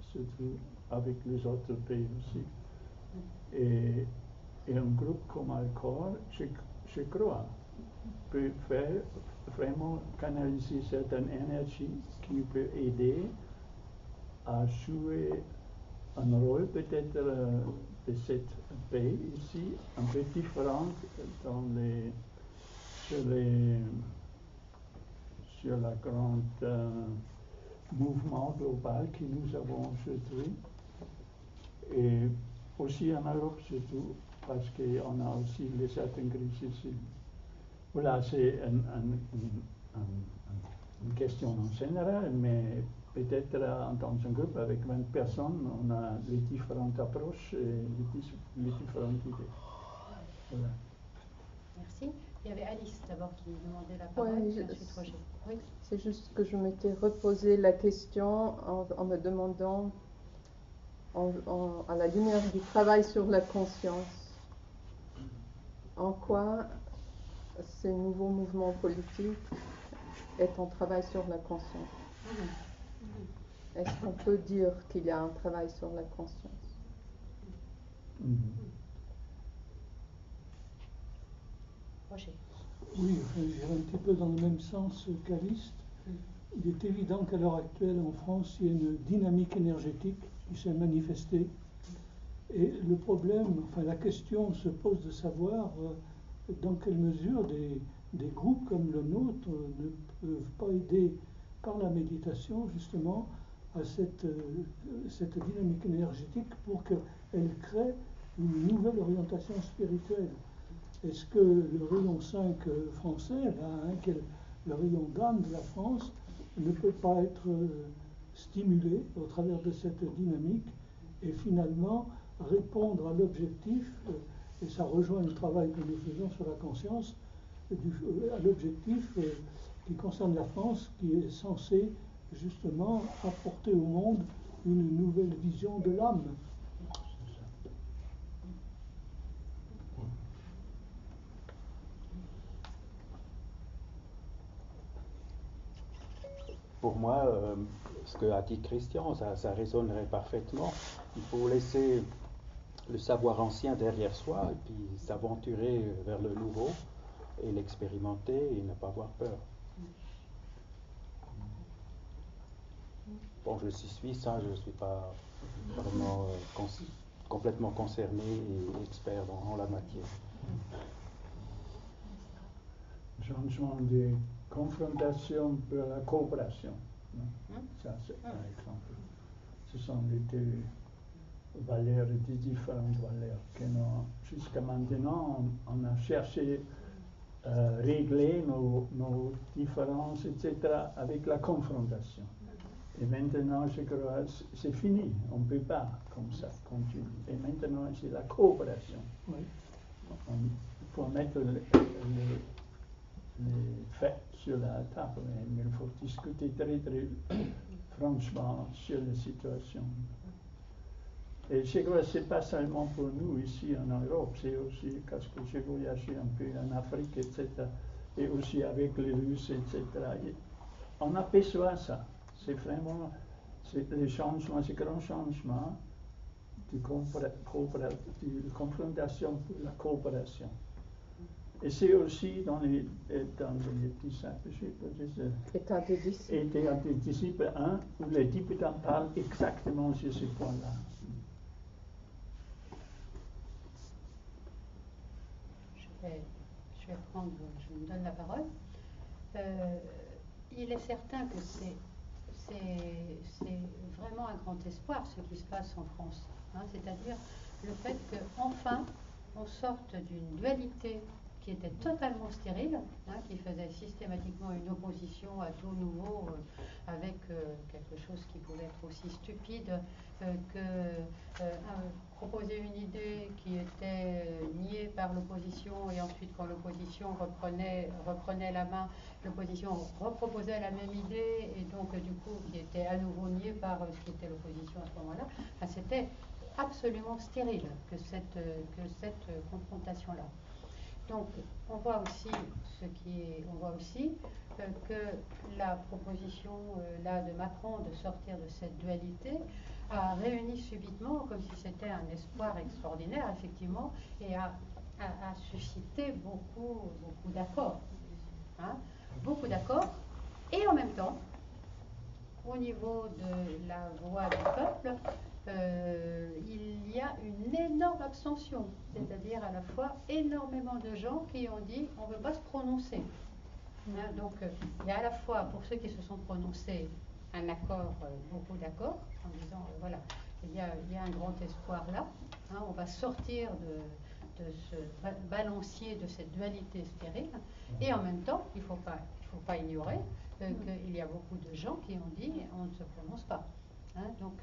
surtout avec les autres pays aussi. Et un groupe comme Alcor, je crois, peut faire vraiment canaliser certaines énergies qui peut aider à jouer un rôle peut-être de cette paix ici, un peu différent sur la grande mouvement global que nous avons aujourd'hui. Et aussi en Europe surtout, parce qu'on a aussi les certaines crises ici. Voilà, c'est une question en général, mais peut-être dans un groupe avec 20 personnes, on a les différentes approches et les différentes idées. Voilà. Merci. Il y avait Alice d'abord qui demandait la parole, Oui, ensuite Roger. Oui. C'est juste que je m'étais reposé la question en me demandant, à la lumière du travail sur la conscience, en quoi ces nouveaux mouvements politiques est un travail sur la conscience. Est-ce qu'on peut dire qu'il y a un travail sur la conscience? Roger. Oui, j'irai un petit peu dans le même sens qu'Alice. Il est évident qu'à l'heure actuelle, en France, il y a une dynamique énergétique qui s'est manifestée. Et le problème, enfin la question se pose de savoir dans quelle mesure des groupes comme le nôtre ne peuvent pas aider par la méditation justement à cette dynamique énergétique pour qu'elle crée une nouvelle orientation spirituelle. Est-ce que le rayon 5 français, là, qui est le rayon d'âme de la France, ne peut pas être stimulé au travers de cette dynamique et finalement répondre à l'objectif, et ça rejoint le travail que nous faisons sur la conscience, à l'objectif qui concerne la France, qui est censé justement apporter au monde une nouvelle vision de l'âme. Pour moi, ce que a dit Christian, ça résonnerait parfaitement. Il faut laisser le savoir ancien derrière soi et puis s'aventurer vers le nouveau et l'expérimenter et ne pas avoir peur. Bon, je suis suisse, hein, je ne suis pas vraiment complètement concerné et expert dans la matière. Changement de confrontation pour la coopération. Ça, c'est par exemple. Ce sont les deux valeurs, des différentes valeurs que jusqu'à maintenant on a cherché régler nos différences, etc., avec la confrontation. Et maintenant, je crois, c'est fini. On ne peut pas comme ça continuer. Et maintenant, c'est la coopération. Oui. Il faut mettre les faits sur la table, mais il faut discuter très, très franchement sur la situation. Et je crois que ce n'est pas seulement pour nous ici en Europe, c'est aussi parce que j'ai voyagé un peu en Afrique, etc., et aussi avec les Russes, etc. On aperçoit ça. C'est vraiment les changements, ces grands changements de confrontation pour la coopération. Et c'est aussi dans les discipleship, État des disciples 1, où les disciples parlent exactement sur ce point-là. Je me donne la parole. Il est certain que c'est vraiment un grand espoir ce qui se passe en France. Hein, c'est-à-dire le fait qu'enfin on sorte d'une dualité qui était totalement stérile, hein, qui faisait systématiquement une opposition à tout nouveau, avec quelque chose qui pouvait être aussi stupide que proposer une idée qui était niée par l'opposition, et ensuite quand l'opposition reprenait la main, l'opposition reproposait la même idée, et donc du coup qui était à nouveau niée par ce qui était l'opposition à ce moment-là. Enfin, c'était absolument stérile que cette confrontation-là. Donc, on voit aussi que la proposition là de Macron de sortir de cette dualité a réuni subitement, comme si c'était un espoir extraordinaire, effectivement, et a suscité beaucoup d'accords. Hein, beaucoup d'accords, et en même temps, au niveau de la voix du peuple, il y a une énorme abstention, c'est-à-dire à la fois énormément de gens qui ont dit on ne veut pas se prononcer. Hein, donc il y a à la fois pour ceux qui se sont prononcés un accord, beaucoup d'accords, en disant voilà, il y a un grand espoir là, hein, on va sortir de ce balancier, de cette dualité stérile, et en même temps, il ne faut pas ignorer qu'il y a beaucoup de gens qui ont dit on ne se prononce pas. Hein, donc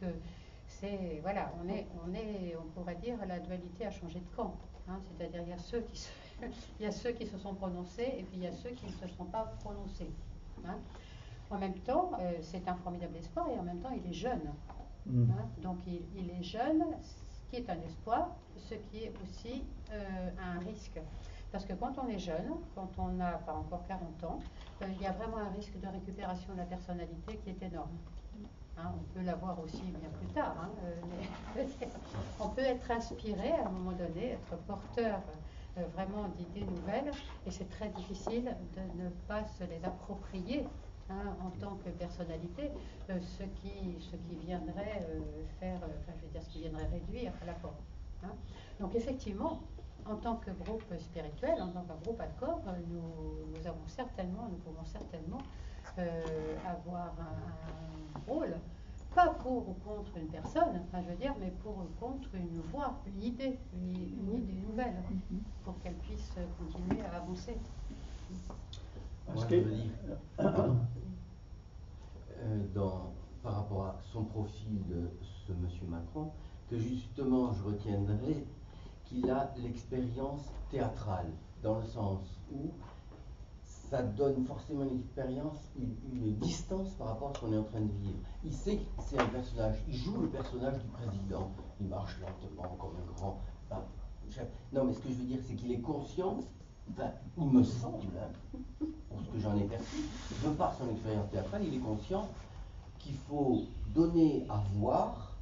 voilà, on pourrait dire la dualité a changé de camp. Hein, c'est-à-dire il y a ceux qui se sont prononcés et puis il y a ceux qui ne se sont pas prononcés. Hein. En même temps, c'est un formidable espoir, et en même temps il est jeune. Hein, donc il est jeune, ce qui est un espoir, ce qui est aussi un risque. Parce que quand on est jeune, quand on n'a pas encore 40 ans, il y a vraiment un risque de récupération de la personnalité qui est énorme. Hein, on peut l'avoir aussi bien plus tard, hein, mais on peut être inspiré à un moment donné, être porteur vraiment d'idées nouvelles, et c'est très difficile de ne pas se les approprier, hein, en tant que personnalité, ce qui viendrait ce qui viendrait réduire la forme. Hein. Donc effectivement, en tant que groupe spirituel, en tant que groupe accord, nous pouvons certainement avoir un rôle, pas pour ou contre une personne, mais pour ou contre une voix, une idée nouvelle, pour qu'elle puisse continuer à avancer. Moi, je veux dire, par rapport à son profil de ce monsieur Macron, que justement je retiendrai qu'il a l'expérience théâtrale, dans le sens où ça donne forcément une expérience, une distance par rapport à ce qu'on est en train de vivre. Il sait que c'est un personnage, il joue le personnage du président, il marche lentement comme un grand... non, mais ce que je veux dire, c'est qu'il est conscient, il me semble, hein, pour ce que j'en ai perçu, de par son expérience théâtrale, il est conscient qu'il faut donner à voir,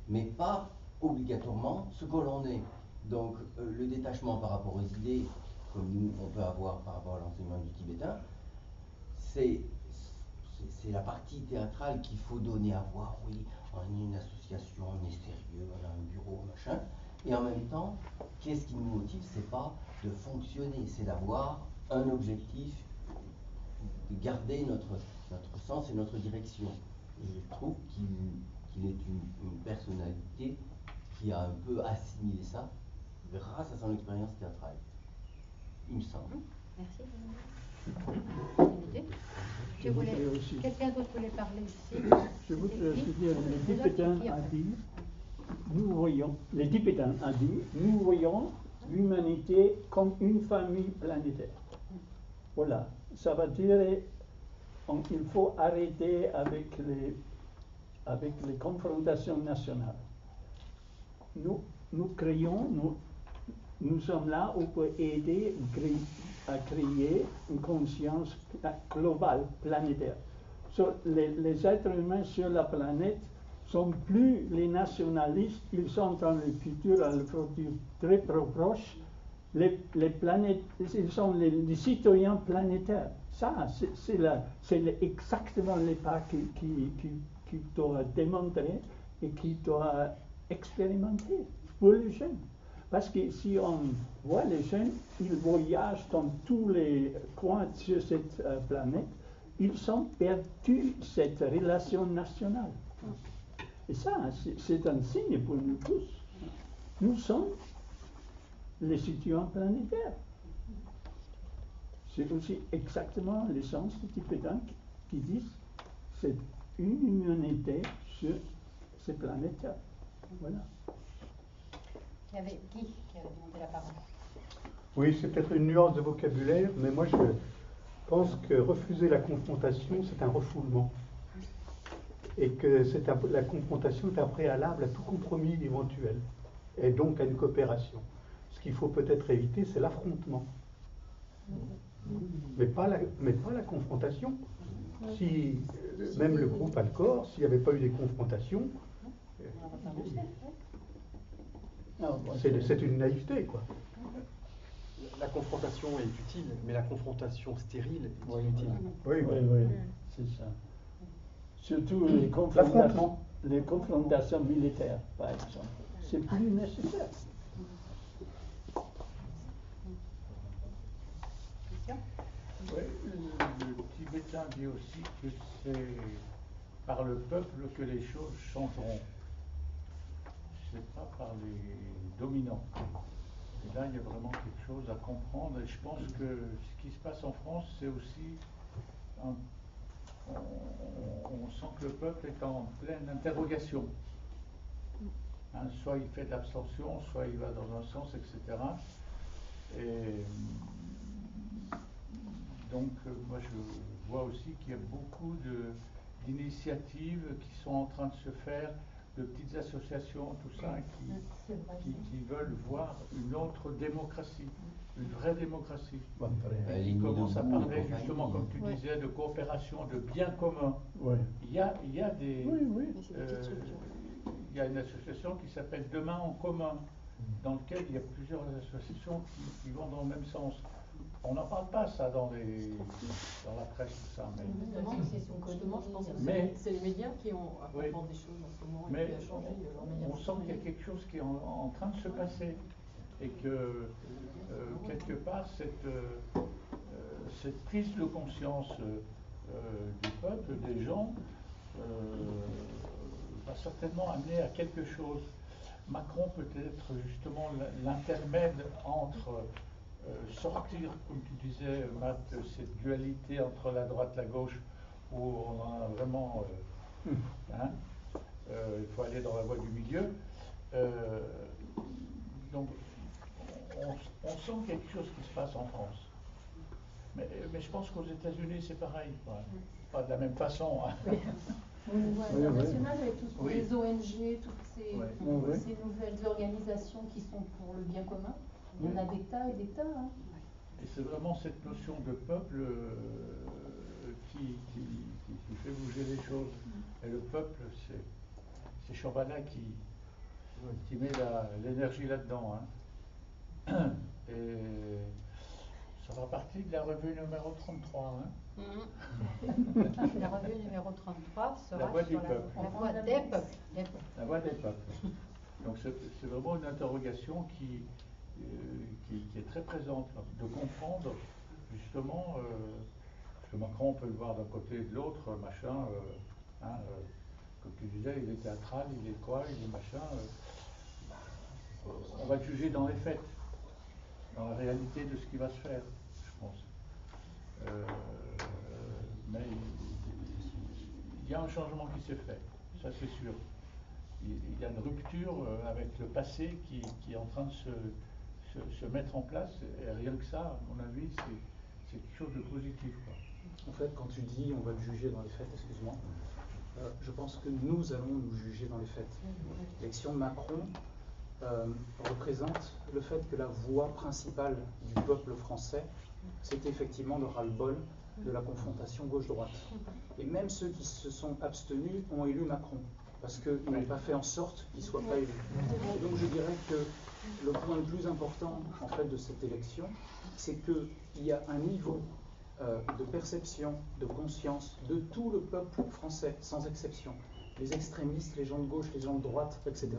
mais pas obligatoirement ce que l'on est. Donc le détachement par rapport aux idées, comme nous on peut avoir par rapport à l'enseignement du tibétain, c'est la partie théâtrale qu'il faut donner à voir. Oui, on est une association, on est sérieux, on a un bureau, machin. Et en même temps, qu'est-ce qui nous motive? C'est pas de fonctionner, c'est d'avoir un objectif, de garder notre sens et notre direction. Et je trouve qu'il est une personnalité qui a un peu assimilé ça grâce à son expérience théâtrale. Il me semble. Merci. Quelqu'un d'autre voulait parler ici? Je voudrais aussi dire, les Tibétains a dit, nous voyons l'humanité comme une famille planétaire. Voilà, ça va dire, il faut arrêter avec les confrontations nationales. Nous créons, nous sommes là pour aider à créer une conscience globale, planétaire. Les êtres humains sur la planète sont plus les nationalistes, ils sont dans le futur, à le futur très proche. Les planètes, ils sont les citoyens planétaires. Ça, c'est exactement les pas qui doit démontrer et qui doit expérimenter pour les jeunes. Parce que si on voit les jeunes, ils voyagent dans tous les coins sur cette planète, ils ont perdu cette relation nationale. Et ça, c'est un signe pour nous tous. Nous sommes les citoyens planétaires. C'est aussi exactement l'essence des Tibétains qui disent c'est une humanité sur ces planètes-là. Voilà. Il y avait Guy qui avait demandé la parole. Oui, c'est peut-être une nuance de vocabulaire, mais moi je pense que refuser la confrontation, c'est un refoulement. Et que la confrontation est un préalable à tout compromis éventuel, et donc à une coopération. Ce qu'il faut peut-être éviter, c'est l'affrontement. Mais pas la confrontation. Si même le groupe Alcor, s'il n'y avait pas eu des confrontations, c'est une naïveté, quoi. La confrontation est utile, mais la confrontation stérile est inutile. Oui, c'est ça. Surtout les confrontations militaires, par exemple. C'est plus nécessaire. Oui, le Tibétain dit aussi que c'est par le peuple que les choses changeront. C'est pas par les dominants. Et là, il y a vraiment quelque chose à comprendre. Et je pense que ce qui se passe en France, c'est aussi on sent que le peuple est en pleine interrogation. Hein, soit il fait de l'abstention, soit il va dans un sens, etc. Et donc, moi, je vois aussi qu'il y a beaucoup d'initiatives qui sont en train de se faire, de petites associations, tout ça, qui veulent voir une autre démocratie, une vraie démocratie. Qui commence à parler, justement, comme tu disais, de coopération, de biens communs. Il y a des... il y a une association qui s'appelle Demain en commun, dans laquelle il y a plusieurs associations qui vont dans le même sens. On n'en parle pas, ça, dans la presse, tout ça. Justement, je pense que c'est les médias qui ont apporté des choses en ce moment et qui a changé leur manière de on sent qu'il y a quelque chose qui est en train de se passer et que, quelque part, cette prise de conscience du peuple, des gens, va certainement amener à quelque chose. Macron peut être justement l'intermède entre sortir, comme tu disais, Matt, cette dualité entre la droite et la gauche, où on a vraiment... il faut aller dans la voie du milieu. Donc, on sent quelque chose qui se passe en France. Mais je pense qu'aux États-Unis, c'est pareil. Pas de la même façon. Hein. Au niveau international, avec toutes les ONG, toutes ces nouvelles organisations qui sont pour le bien commun, il y en a des tas et des tas. Hein. Et c'est vraiment cette notion de peuple qui fait bouger les choses. Et le peuple, c'est Chambala qui met l'énergie là-dedans. Hein. Et ça fera partie de la revue numéro 33. Hein. La revue numéro 33 sera la voix du peuple. La voix des peuples. La voix des peuples. Donc c'est vraiment une interrogation qui est très présente, de comprendre justement, parce que Macron, on peut le voir d'un côté et de l'autre, machin, comme tu disais, il est théâtral, il est quoi, il est machin. On va le juger dans les faits, dans la réalité de ce qui va se faire, je pense. Mais il y a un changement qui s'est fait, ça c'est sûr. Il y a une rupture avec le passé qui est en train de se mettre en place, et rien que ça, à mon avis, c'est quelque chose de positif, quoi. En fait, quand tu dis on va le juger dans les faits, excuse-moi, je pense que nous allons nous juger dans les faits. L'élection de Macron représente le fait que la voix principale du peuple français, c'était effectivement le ras-le-bol de la confrontation gauche-droite. Et même ceux qui se sont abstenus ont élu Macron, parce qu'ils n'ont pas fait en sorte qu'il ne soit pas élu. Et donc je dirais que le point le plus important en fait de cette élection, c'est qu'il y a un niveau de perception, de conscience de tout le peuple français, sans exception. Les extrémistes, les gens de gauche, les gens de droite, etc.,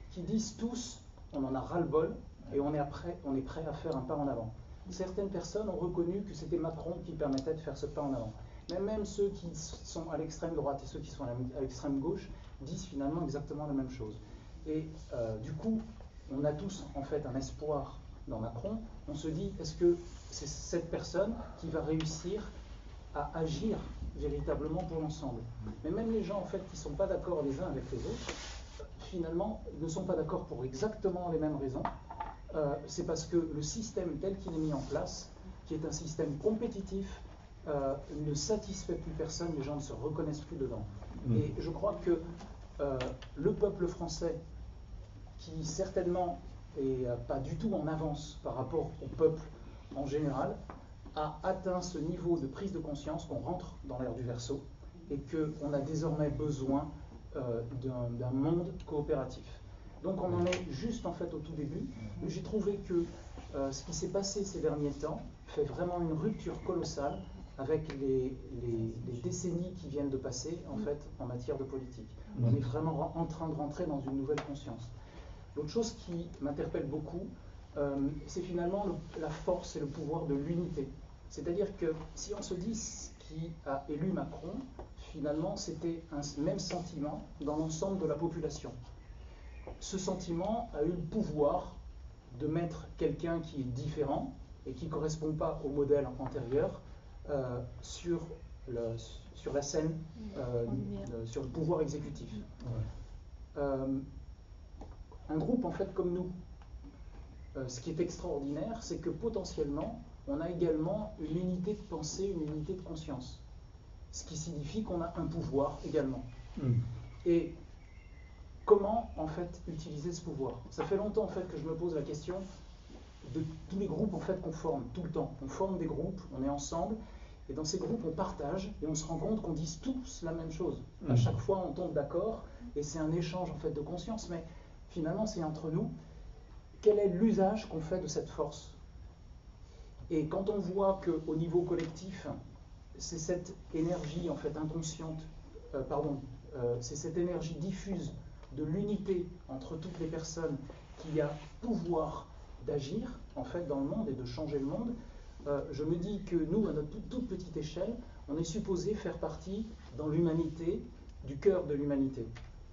qui disent tous, on en a ras-le-bol et on est prêt à faire un pas en avant. Certaines personnes ont reconnu que c'était Macron qui permettait de faire ce pas en avant. Mais même ceux qui sont à l'extrême droite et ceux qui sont à l'extrême gauche disent finalement exactement la même chose. Et du coup, on a tous en fait un espoir dans Macron. On se dit, est-ce que c'est cette personne qui va réussir à agir véritablement pour l'ensemble? Mais même les gens en fait qui ne sont pas d'accord les uns avec les autres, finalement, ne sont pas d'accord pour exactement les mêmes raisons. C'est parce que le système tel qu'il est mis en place, qui est un système compétitif, ne satisfait plus personne, les gens ne se reconnaissent plus dedans. Et je crois que le peuple français, qui certainement n'est pas du tout en avance par rapport au peuple en général, a atteint ce niveau de prise de conscience qu'on rentre dans l'ère du Verseau et qu'on a désormais besoin d'un monde coopératif. Donc on en est juste en fait au tout début. J'ai trouvé que ce qui s'est passé ces derniers temps fait vraiment une rupture colossale avec les décennies qui viennent de passer en fait en matière de politique. On est vraiment en train de rentrer dans une nouvelle conscience. L'autre chose qui m'interpelle beaucoup, c'est finalement la force et le pouvoir de l'unité. C'est-à-dire que si on se dit qui a élu Macron, finalement c'était un même sentiment dans l'ensemble de la population. Ce sentiment a eu le pouvoir de mettre quelqu'un qui est différent et qui ne correspond pas au modèle antérieur sur la scène, sur le pouvoir exécutif. Un groupe en fait comme nous, ce qui est extraordinaire, c'est que potentiellement, on a également une unité de pensée, une unité de conscience. Ce qui signifie qu'on a un pouvoir également. Et comment en fait utiliser ce pouvoir? Ça fait longtemps en fait que je me pose la question de tous les groupes en fait qu'on forme tout le temps. On forme des groupes, on est ensemble, et dans ces groupes on partage et on se rend compte qu'on dit tous la même chose. À chaque fois on tombe d'accord et c'est un échange en fait de conscience, mais finalement c'est entre nous. Quel est l'usage qu'on fait de cette force? Et quand on voit qu'au niveau collectif, c'est cette énergie en fait inconsciente, c'est cette énergie diffuse de l'unité entre toutes les personnes qui a pouvoir d'agir en fait dans le monde et de changer le monde, je me dis que nous, à notre toute petite échelle, on est supposé faire partie dans l'humanité, du cœur de l'humanité.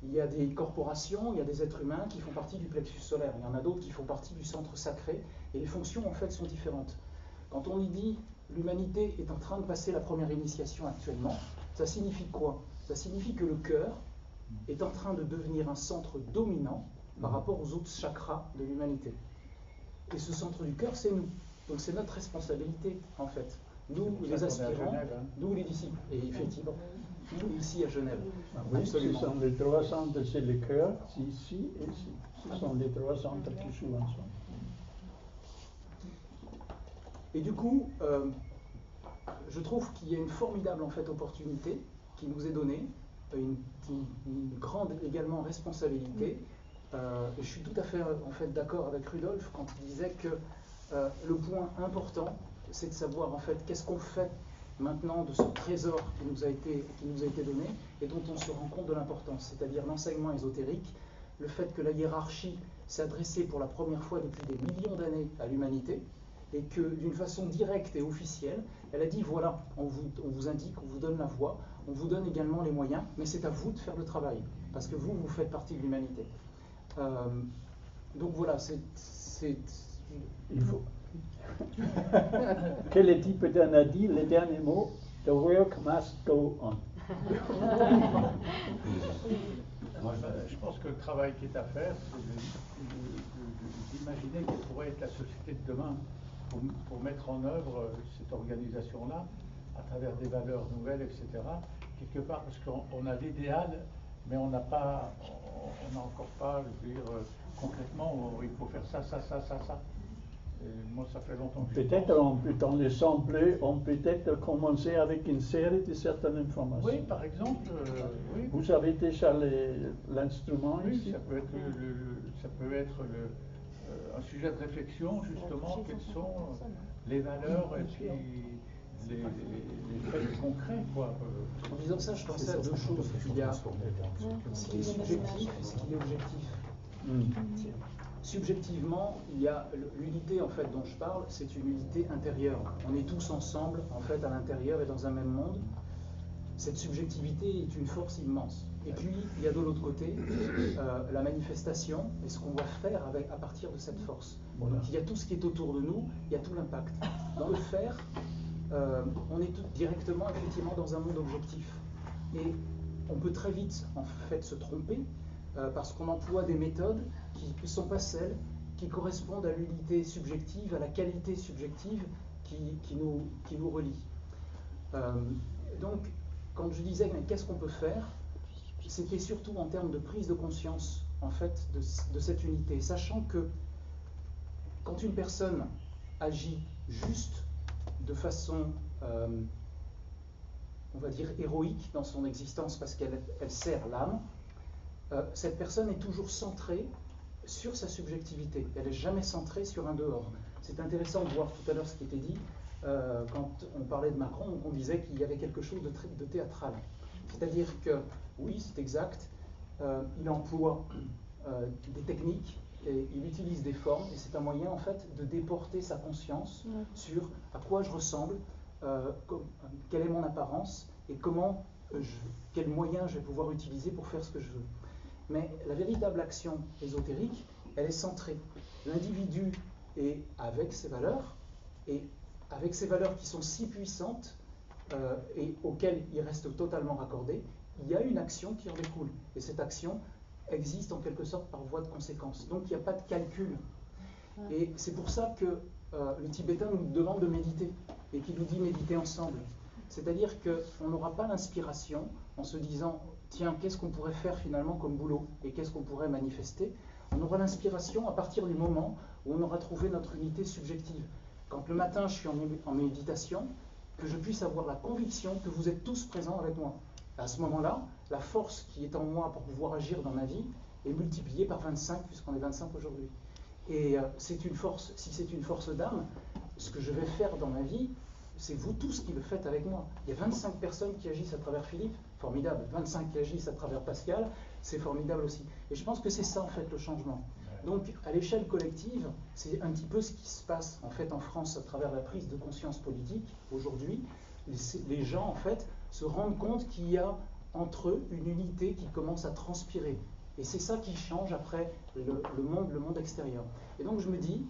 Il y a des corporations, il y a des êtres humains qui font partie du plexus solaire, il y en a d'autres qui font partie du centre sacré, et les fonctions en fait sont différentes. Quand on y dit l'humanité est en train de passer la première initiation actuellement, ça signifie quoi? Ça signifie que le cœur est en train de devenir un centre dominant par rapport aux autres chakras de l'humanité. Et ce centre du cœur, c'est nous. Donc c'est notre responsabilité, en fait. Nous, les aspirants, nous, les disciples. Et effectivement, nous, ici à Genève. Oui, absolument. ce sont les trois centres, c'est le cœur, ici et ici. Ce sont les trois centres qui jouent ensemble. Et du coup, je trouve qu'il y a une formidable en fait, opportunité qui nous est donnée, une grande également responsabilité. Je suis tout à fait en fait, d'accord avec Rudolf quand il disait que le point important, c'est de savoir en fait qu'est-ce qu'on fait maintenant de ce trésor qui nous a été donné et dont on se rend compte de l'importance, c'est-à-dire l'enseignement ésotérique, le fait que la hiérarchie s'est adressée pour la première fois depuis des millions d'années à l'humanité et que d'une façon directe et officielle, elle a dit voilà, on vous indique, on vous donne la voie, on vous donne également les moyens, mais c'est à vous de faire le travail, parce que vous faites partie de l'humanité. Donc voilà, Que le Tibétain a dit, le dernier mot, the work must go on. Je pense que le travail qui est à faire, c'est d'imaginer quelle pourrait être la société de demain pour mettre en œuvre cette organisation-là à travers des valeurs nouvelles, etc. Quelque part, parce qu'on a l'idéal, mais on n'a encore pas, je veux dire, concrètement, il faut faire ça. Et moi, ça fait longtemps que peut-être on peut, dans l'assemblée, on peut peut-être commencer avec une série de certaines informations. Oui, par exemple. Oui. Vous avez déjà l'instrument oui, ici? Ça peut être un sujet de réflexion, justement, quelles sont les valeurs et puis les faits concrets, quoi. En disant ça, je pensais à deux choses. Il y a ce qui est subjectif et ce qui est objectif. Subjectivement, il y a l'unité en fait dont je parle, c'est une unité intérieure. On est tous ensemble en fait à l'intérieur et dans un même monde. Cette subjectivité est une force immense. Et puis il y a de l'autre côté la manifestation et ce qu'on va faire à partir de cette force. Donc il y a tout ce qui est autour de nous, il y a tout l'impact. Dans le faire, on est tout directement effectivement dans un monde objectif. Et on peut très vite en fait se tromper parce qu'on emploie des méthodes qui ne sont pas celles qui correspondent à l'unité subjective, à la qualité subjective qui nous relie. Donc, quand je disais qu'est-ce qu'on peut faire, c'était surtout en termes de prise de conscience en fait de cette unité, sachant que quand une personne agit juste de façon, on va dire, héroïque dans son existence parce qu'elle sert l'âme, cette personne est toujours centrée sur sa subjectivité. Elle n'est jamais centrée sur un dehors. C'est intéressant de voir tout à l'heure ce qui était dit quand on parlait de Macron, on disait qu'il y avait quelque chose de théâtral. C'est-à-dire que, oui, c'est exact, il emploie des techniques et il utilise des formes et c'est un moyen en fait de déporter sa conscience sur à quoi je ressemble, quelle est mon apparence et quels moyens je vais pouvoir utiliser pour faire ce que je veux. Mais la véritable action ésotérique, elle est centrée. L'individu est avec ses valeurs, et avec ces valeurs qui sont si puissantes et auxquelles il reste totalement raccordé, il y a une action qui en découle. Et cette action existe en quelque sorte par voie de conséquence. Donc il n'y a pas de calcul. Et c'est pour ça que le Tibétain nous demande de méditer, et qu'il nous dit méditer ensemble. C'est-à-dire qu'on n'aura pas l'inspiration en se disant tiens, qu'est-ce qu'on pourrait faire finalement comme boulot et qu'est-ce qu'on pourrait manifester. On aura l'inspiration à partir du moment où on aura trouvé notre unité subjective. Quand le matin je suis en méditation, que je puisse avoir la conviction que vous êtes tous présents avec moi. À ce moment-là, la force qui est en moi pour pouvoir agir dans ma vie est multipliée par 25 puisqu'on est 25 aujourd'hui. Et c'est une force, si c'est une force d'âme, ce que je vais faire dans ma vie, c'est vous tous qui le faites avec moi. Il y a 25 personnes qui agissent à travers Philippe, formidable. 25 qui agissent à travers Pascal, c'est formidable aussi. Et je pense que c'est ça en fait le changement. Donc à l'échelle collective, c'est un petit peu ce qui se passe en fait en France à travers la prise de conscience politique aujourd'hui. Les gens en fait se rendent compte qu'il y a entre eux une unité qui commence à transpirer. Et c'est ça qui change après le monde extérieur. Et donc je me dis,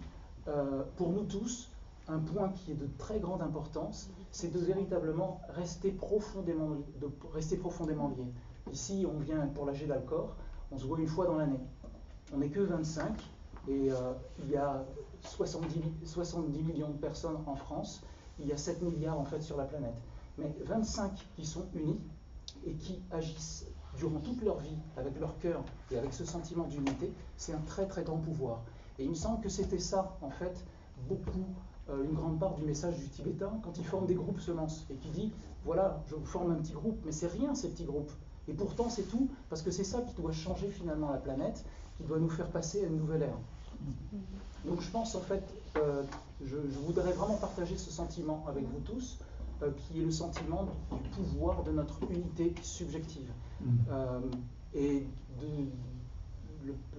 pour nous tous, un point qui est de très grande importance, c'est de véritablement rester profondément liés. Ici, on vient pour l'AG d'Alcor, on se voit une fois dans l'année. On n'est que 25 et il y a 70 millions de personnes en France, il y a 7 milliards en fait sur la planète. Mais 25 qui sont unis et qui agissent durant toute leur vie avec leur cœur et avec ce sentiment d'unité, c'est un très très grand pouvoir. Et il me semble que c'était ça, en fait, une grande part du message du Tibétain quand il forme des groupes semences et qui dit voilà, je vous forme un petit groupe, mais c'est rien ces petits groupes. Et pourtant c'est tout, parce que c'est ça qui doit changer finalement la planète, qui doit nous faire passer à une nouvelle ère. Donc je pense en fait, je voudrais vraiment partager ce sentiment avec vous tous, qui est le sentiment du pouvoir de notre unité subjective. Et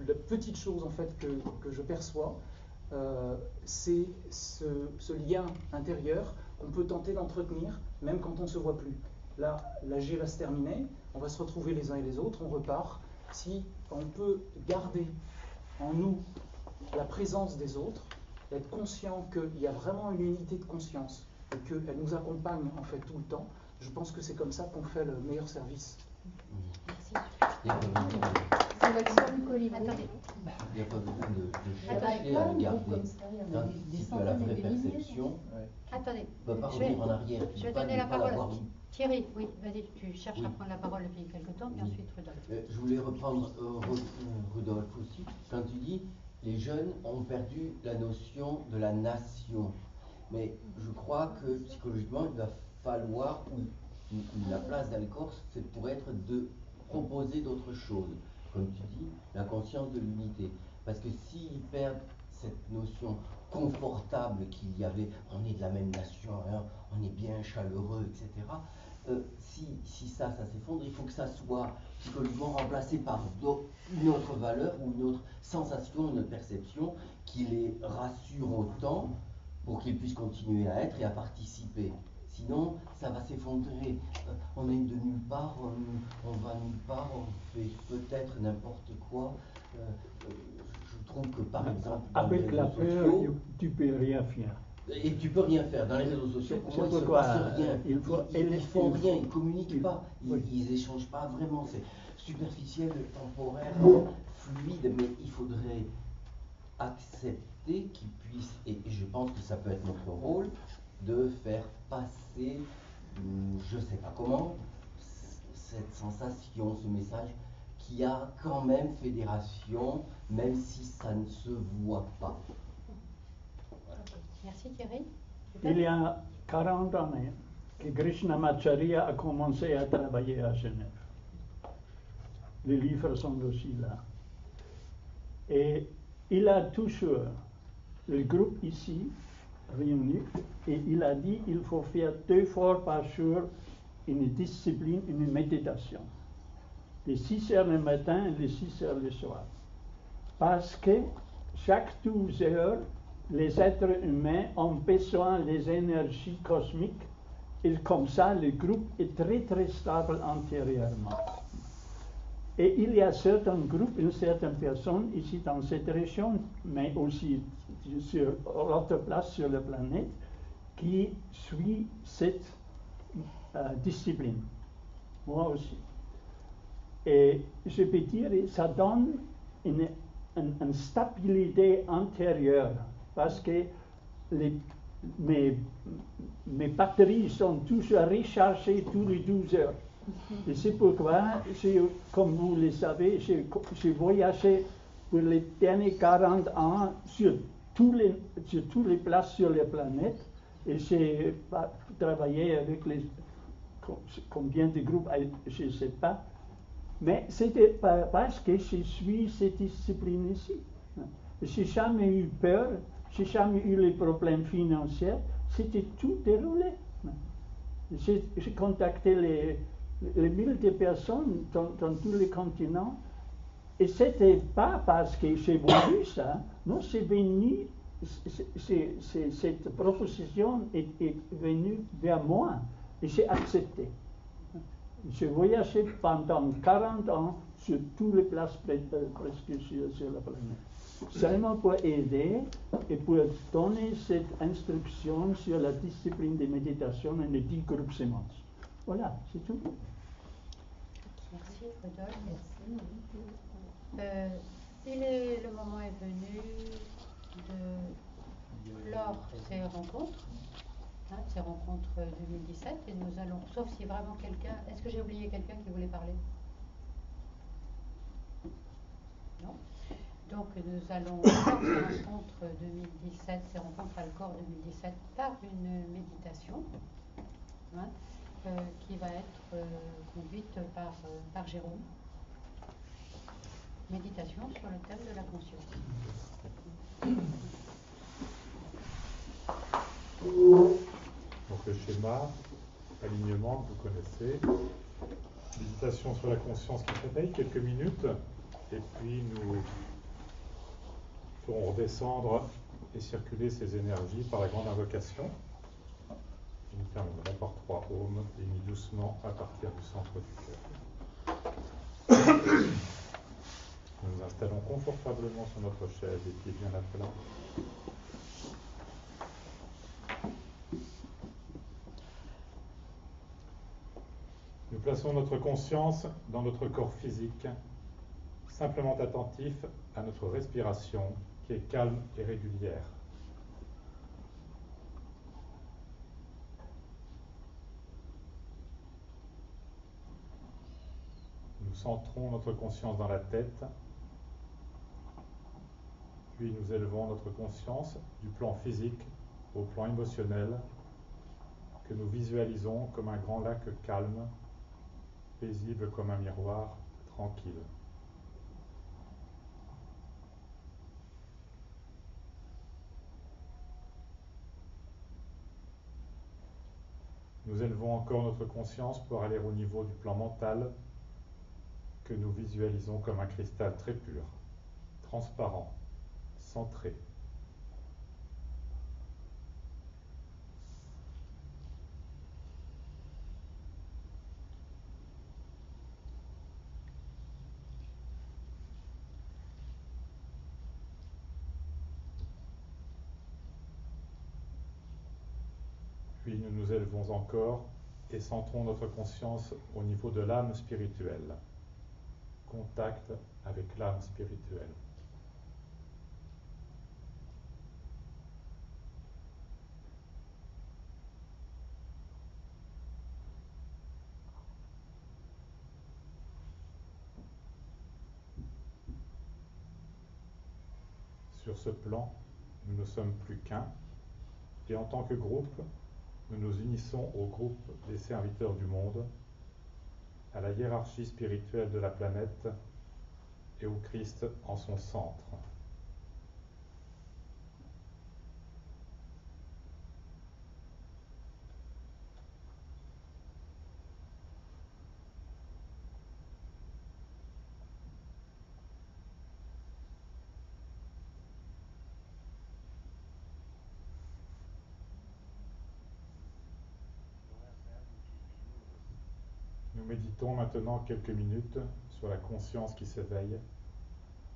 la petite chose en fait que je perçois, c'est ce lien intérieur qu'on peut tenter d'entretenir même quand on ne se voit plus. Là, l'AG va se terminer, on va se retrouver les uns et les autres, on repart. Si on peut garder en nous la présence des autres, être conscient qu'il y a vraiment une unité de conscience et qu'elle nous accompagne en fait tout le temps, je pense que c'est comme ça qu'on fait le meilleur service. C'est l'action du colibri. Il n'y a pas besoin de chercher à regarder, tandis que la vraie perception Attendez, ne peut pas revenir en arrière. Je vais donner la parole à Thierry. Oui, vas-y, tu cherches à prendre la parole depuis quelque temps, puis ensuite Rudolf. Je voulais reprendre Rudolf aussi. Quand tu dis les jeunes ont perdu la notion de la nation, mais je crois que psychologiquement il va falloir, la place d'Alcorce, c'est pour être de proposer d'autres choses, comme tu dis, la conscience de l'unité. Parce que s'ils perdent cette notion confortable qu'il y avait, on est de la même nation, hein, on est bien chaleureux, etc. Si ça s'effondre, il faut que ça soit psychologiquement remplacé par une autre valeur ou une autre sensation, une autre perception qui les rassure autant pour qu'ils puissent continuer à être et à participer. Sinon, ça va s'effondrer. On est de nulle part, on va nulle part, on fait peut-être n'importe quoi. Je trouve que par exemple, avec la peur, tu peux rien faire. Et tu peux rien faire. Dans les réseaux sociaux, pour moi, il ne se passe rien. Ils font rien, ils ne communiquent pas, ils n'échangent pas vraiment. C'est superficiel, temporaire, fluide, mais il faudrait accepter qu'ils puissent, et je pense que ça peut être notre rôle, de faire passer, je ne sais pas comment, cette sensation, ce message qui a quand même fédération, même si ça ne se voit pas. Voilà. Merci Thierry. Il y a 40 années que Krishnamacharya a commencé à travailler à Genève. Les livres sont aussi là. Et il a toujours le groupe ici réuni et il a dit qu'il faut faire 2 fois par jour une discipline, une méditation. Les 6 heures le matin et les 6 heures le soir. Parce que chaque 12 heures, les êtres humains ont besoin des énergies cosmiques et comme ça, le groupe est très très stable antérieurement. Et il y a certains groupes, une certaine personne ici dans cette région, mais aussi sur d'autres places sur la planète, qui suit cette discipline. Moi aussi. Et je peux dire, ça donne une stabilité intérieure, parce que mes batteries sont toujours rechargées tous les 12 heures. Et c'est pourquoi, comme vous le savez, j'ai voyagé pour les derniers 40 ans sur toutes les places sur la planète. Et j'ai travaillé avec combien de groupes, je ne sais pas. Mais c'était parce que je suis cette discipline ici. Je n'ai jamais eu peur, je n'ai jamais eu les problèmes financiers. C'était tout déroulé. J'ai contacté les milliers de personnes dans tous les continents. Et ce n'était pas parce que j'ai voulu ça. Non, c'est venu, cette proposition est venue vers moi. Et j'ai accepté. J'ai voyagé pendant 40 ans sur toutes les places presque sur la planète. Seulement pour aider et pour donner cette instruction sur la discipline de méditation et les 10 groupes semences. Voilà, c'est tout. Merci, Rudolf. Merci. Si le moment est venu de clore ces rencontres, ces rencontres 2017, et nous allons, sauf si vraiment quelqu'un, est-ce que j'ai oublié quelqu'un qui voulait parler? Non. Donc nous allons faire ces rencontres 2017, ces rencontres Alcor 2017 par une méditation qui va être conduite par Jérôme. Méditation sur le thème de la conscience. Donc le schéma, alignement, vous connaissez. Méditation sur la conscience qui réveille, quelques minutes. Et puis nous ferons redescendre et circuler ces énergies par la grande invocation. Une terminera par 3 ohms émis doucement à partir du centre du cœur. Nous nous installons confortablement sur notre chaise, les pieds bien à plat. plaçons notre conscience dans notre corps physique, simplement attentif à notre respiration qui est calme et régulière. Nous centrons notre conscience dans la tête, puis nous élevons notre conscience du plan physique au plan émotionnel, que nous visualisons comme un grand lac calme, paisible comme un miroir, tranquille. Nous élevons encore notre conscience pour aller au niveau du plan mental, que nous visualisons comme un cristal très pur, transparent, centré. Puis nous nous élevons encore et centrons notre conscience au niveau de l'âme spirituelle. Contact avec l'âme spirituelle. Sur ce plan, nous ne sommes plus qu'un, et en tant que groupe, nous nous unissons au groupe des serviteurs du monde, à la hiérarchie spirituelle de la planète et au Christ en son centre. Nous méditons maintenant quelques minutes sur la conscience qui s'éveille,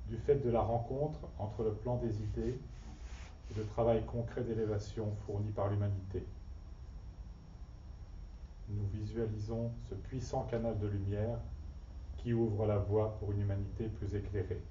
du fait de la rencontre entre le plan des idées et le travail concret d'élévation fourni par l'humanité. Nous visualisons ce puissant canal de lumière qui ouvre la voie pour une humanité plus éclairée.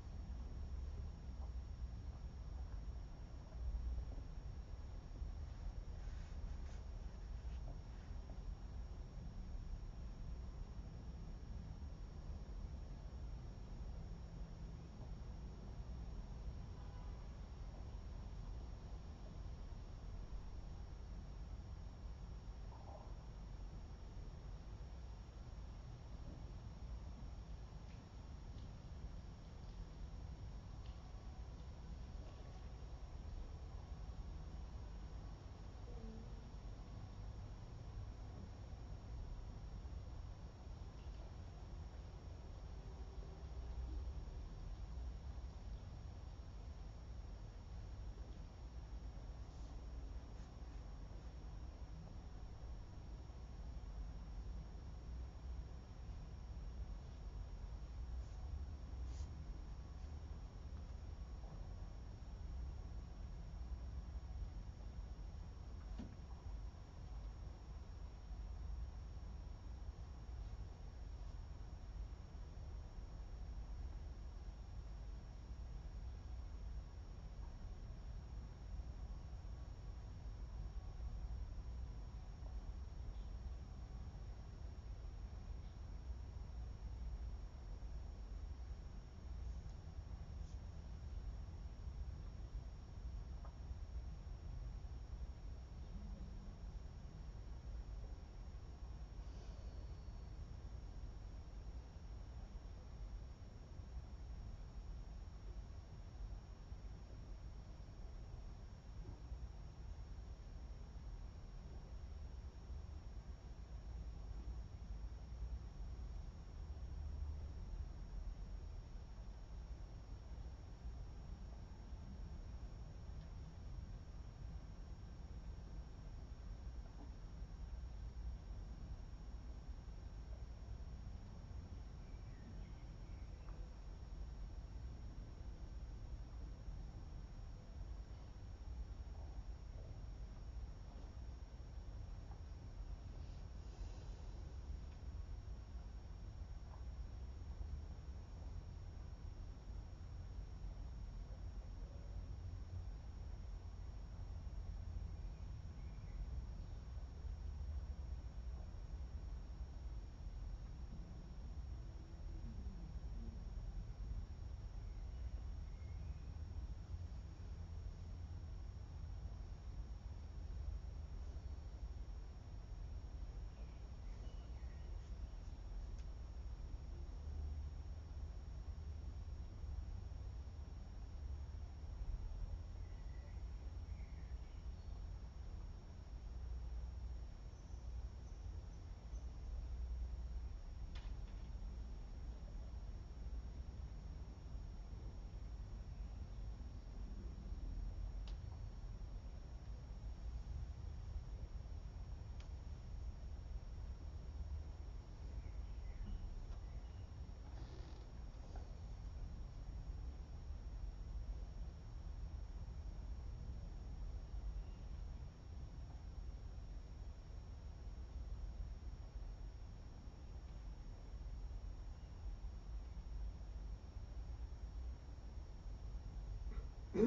Que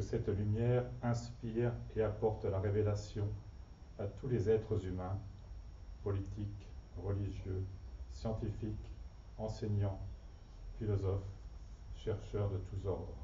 cette lumière inspire et apporte la révélation à tous les êtres humains, politiques, religieux, scientifiques, enseignants, philosophes, chercheurs de tous ordres.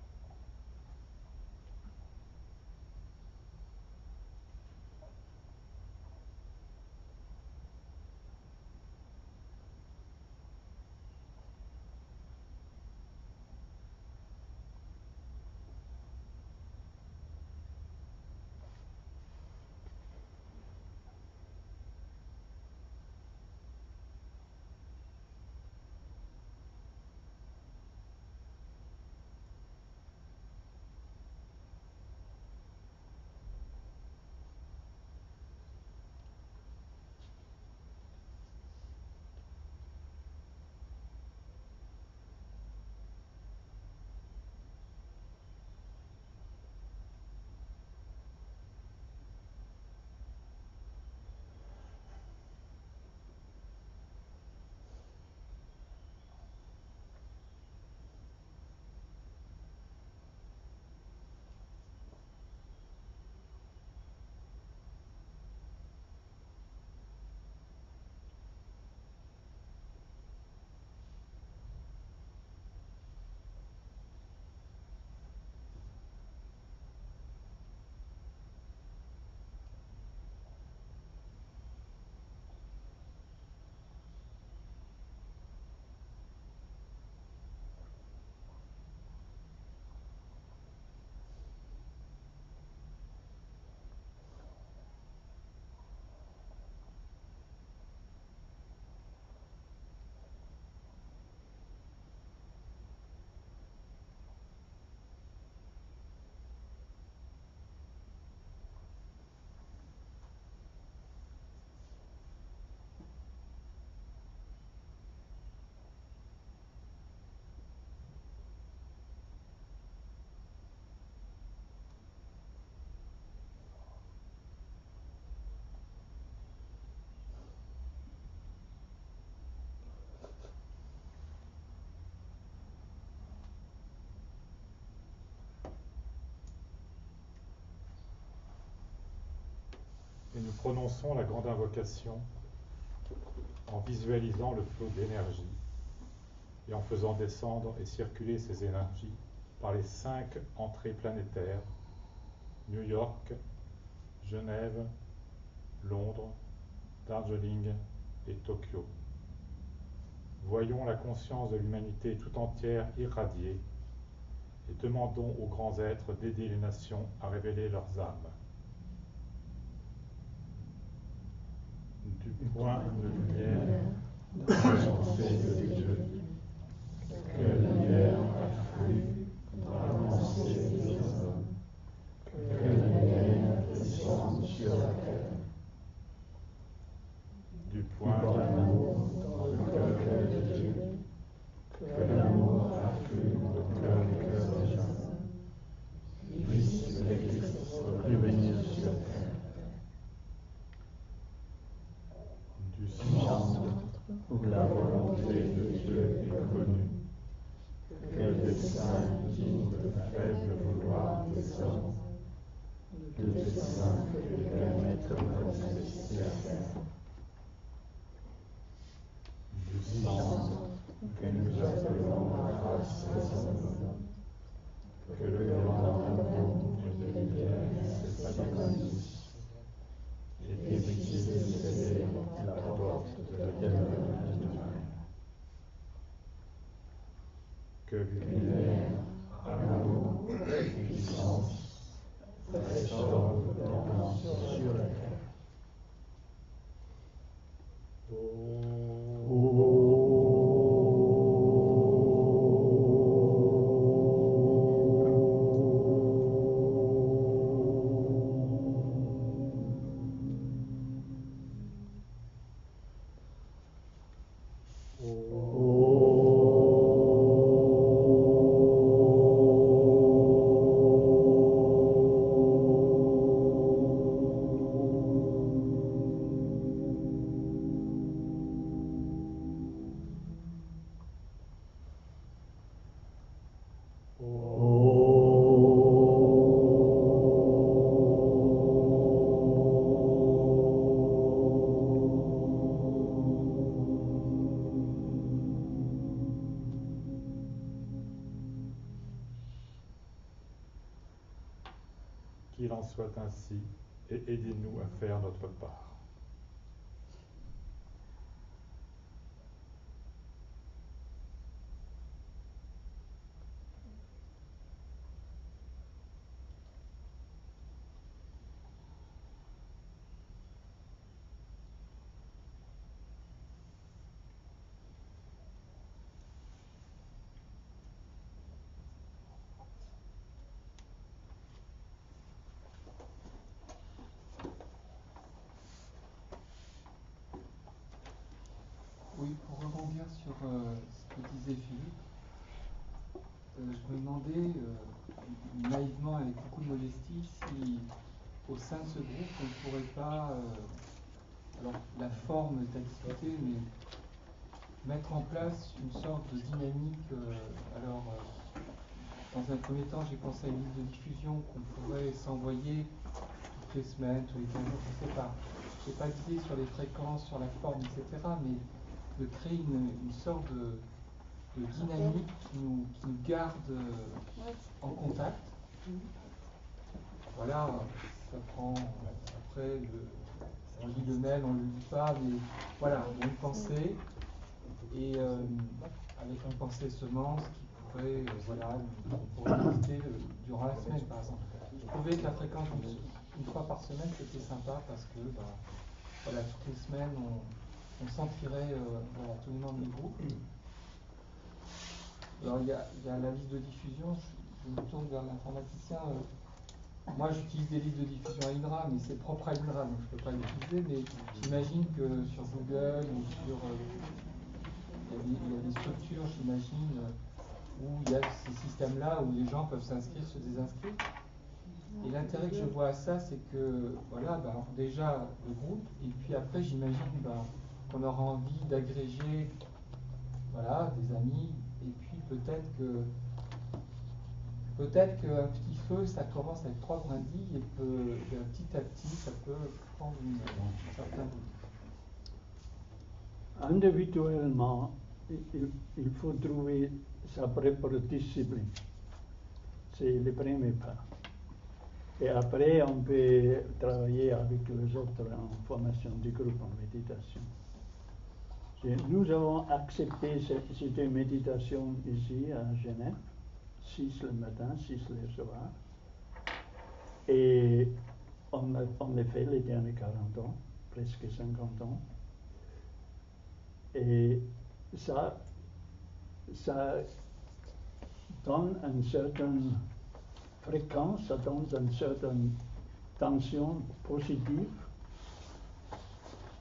Et nous prononçons la grande invocation en visualisant le flot d'énergie et en faisant descendre et circuler ces énergies par les 5 entrées planétaires, New York, Genève, Londres, Darjeeling et Tokyo. Voyons la conscience de l'humanité tout entière irradiée et demandons aux grands êtres d'aider les nations à révéler leurs âmes. Du point de lumière de la pensée de Dieu, que la lumière afflue dans la pensée des hommes, que la lumière descende sur la terre. Du point d'amour dans le cœur de Dieu, que l'amour afflue dans le cœur des hommes, puisse l'Église revenir sur terre. Du centre où la volonté de Dieu est connue, que le dessein digne de faible vouloir des hommes, le dessein que les permettre de manifester à terre. Du centre que nous appelons la grâce des hommes, que le grand amour et de lumière s'épanouisse et puisse la porte de la ténèbre humaine. Que lumière, amour, puissance, fraîcheur blanc sur la terre. Oh. qu'il en soit ainsi, et aidez-nous à faire notre part. Oui, pour rebondir sur ce que disait Philippe, je me demandais naïvement, avec beaucoup de modestie, si au sein de ce groupe, on ne pourrait pas, alors la forme est à discuter, mais mettre en place une sorte de dynamique. Dans un premier temps, j'ai pensé à une liste de diffusion qu'on pourrait s'envoyer toutes les semaines, tous les 15 jours, je ne sais pas. Je n'ai pas d'idée sur les fréquences, sur la forme, etc., mais de créer une sorte de dynamique qui nous garde en contact. Voilà, ça prend après, on lit le mail, on ne le lit pas, mais voilà, il y a une pensée, et avec une pensée semence qui pourrait, on pourrait visiter durant la semaine, par exemple. Je trouvais que la fréquence une fois par semaine, c'était sympa, parce que voilà, toutes les semaines, on sentirait tous les membres du groupe. Alors il y a la liste de diffusion, je me tourne vers l'informaticien. Moi j'utilise des listes de diffusion à Indra, mais c'est propre à Indra, donc je ne peux pas l'utiliser, mais j'imagine que sur Google ou sur... il y a des structures, j'imagine, où il y a ces systèmes-là où les gens peuvent s'inscrire, se désinscrire. Et l'intérêt que je vois à ça, c'est que, voilà, déjà le groupe, et puis après, j'imagine qu'on aura envie d'agréger, voilà, des amis, et puis peut-être qu'un petit feu, ça commence avec 3 brindilles, et que petit à petit, ça peut prendre un certain goût. Individuellement, il faut trouver sa propre discipline. C'est le premier pas. Et après, on peut travailler avec les autres en formation de groupe en méditation. Nous avons accepté cette méditation ici à Genève, 6 le matin, 6 le soir. Et on l'a fait les derniers 40 ans, presque 50 ans. Et ça donne une certaine fréquence, ça donne une certaine tension positive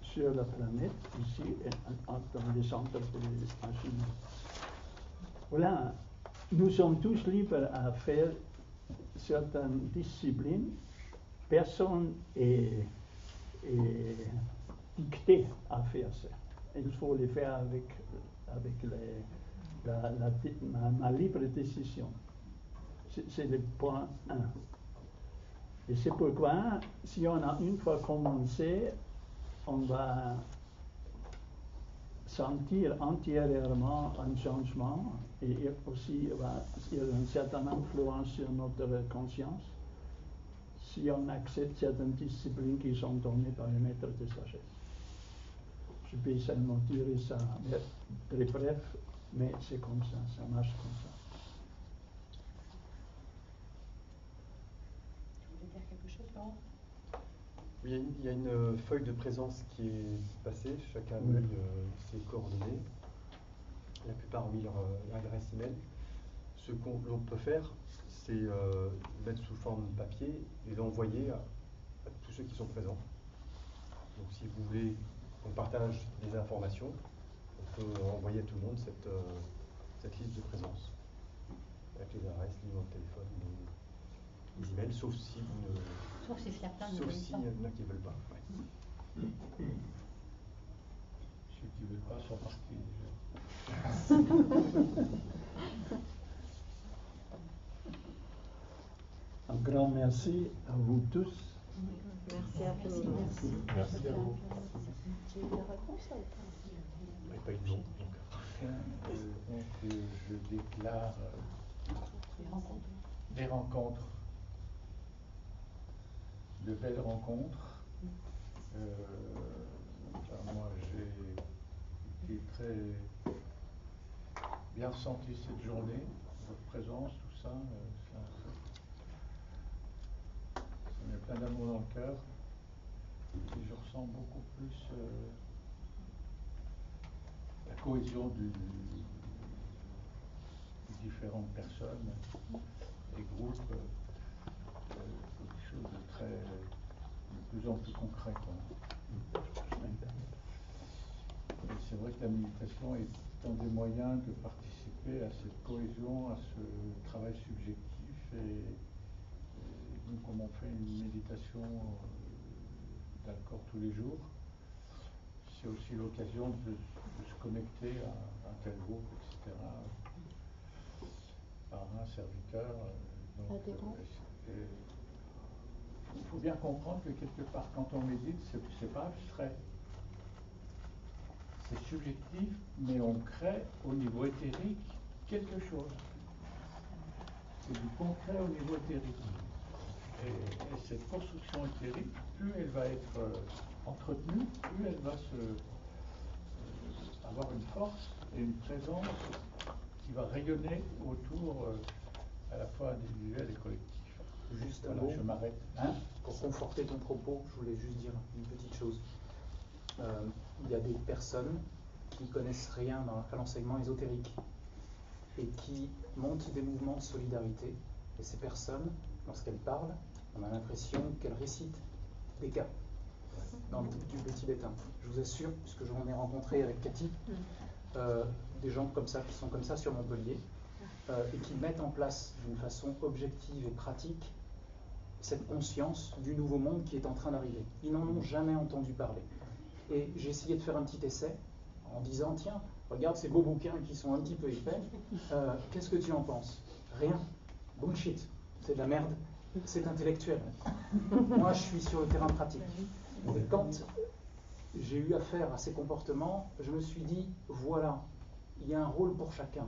sur la planète, ici, dans le centre de la Chine. Voilà, nous sommes tous libres à faire certaines disciplines. Personne est dicté à faire ça. Il faut le faire avec ma libre décision. C'est le point 1. Et c'est pourquoi, si on a une fois commencé, on va sentir antérieurement un changement et aussi il y a une certaine influence sur notre conscience si on accepte certaines disciplines qui sont données par les maîtres de sagesse. Je peux seulement dire ça très bref, mais c'est comme ça marche comme ça. Tu voulais dire quelque chose, Laurent ? Oui, il y a une feuille de présence qui est passée, chacun a mis ses coordonnées, la plupart ont mis leur adresse email. Ce qu'on peut faire, c'est mettre sous forme de papier et l'envoyer à tous ceux qui sont présents. Donc si vous voulez qu'on partage des informations, on peut envoyer à tout le monde cette liste de présence, avec les adresses, les numéros de téléphone, les emails, sauf si vous ne... Sauf si certains sauf s'il y en a qui ne veulent pas. Ouais. Ceux qui ne veulent pas sont partis déjà. Un grand merci à vous tous. Merci à tous. Merci à vous. J'ai eu la réponse ou Il n'y a pas eu de nom. Donc je déclare les rencontres de belles rencontres. Moi, j'ai été très bien ressenti cette journée, votre présence, tout ça. Ça met plein d'amour dans le cœur. Et je ressens beaucoup plus la cohésion des différentes personnes et groupes, quelque chose de plus en plus concret, quoi. Et c'est vrai que la méditation est un des moyens de participer à cette cohésion, à ce travail subjectif. Et donc, comme on fait une méditation d'un corps tous les jours, c'est aussi l'occasion de se connecter à un tel groupe, etc., par un serviteur. Il faut bien comprendre que quelque part, quand on médite, c'est pas abstrait. C'est subjectif, mais on crée au niveau éthérique quelque chose. C'est du concret au niveau éthérique. Et cette construction éthérique, plus elle va être entretenue, plus elle va avoir une force et une présence qui va rayonner autour à la fois individuel et collectif. Juste un voilà, mot. je m'arrête. Pour conforter ton propos, je voulais juste dire une petite chose. Il y a des personnes qui connaissent rien à l'enseignement ésotérique et qui montent des mouvements de solidarité. Et ces personnes, lorsqu'elles parlent, on a l'impression qu'elles récitent des cas dans du petit bétain. Je vous assure, puisque j'en ai rencontré avec Cathy, des gens comme ça, qui sont comme ça sur Montpellier, et qui mettent en place d'une façon objective et pratique cette conscience du nouveau monde qui est en train d'arriver. Ils n'en ont jamais entendu parler. Et j'ai essayé de faire un petit essai en disant, tiens, regarde ces beaux bouquins qui sont un petit peu épais, qu'est-ce que tu en penses? Rien. Bullshit. C'est de la merde. C'est intellectuel. Moi, je suis sur le terrain pratique. Et quand j'ai eu affaire à ces comportements, je me suis dit, voilà, il y a un rôle pour chacun.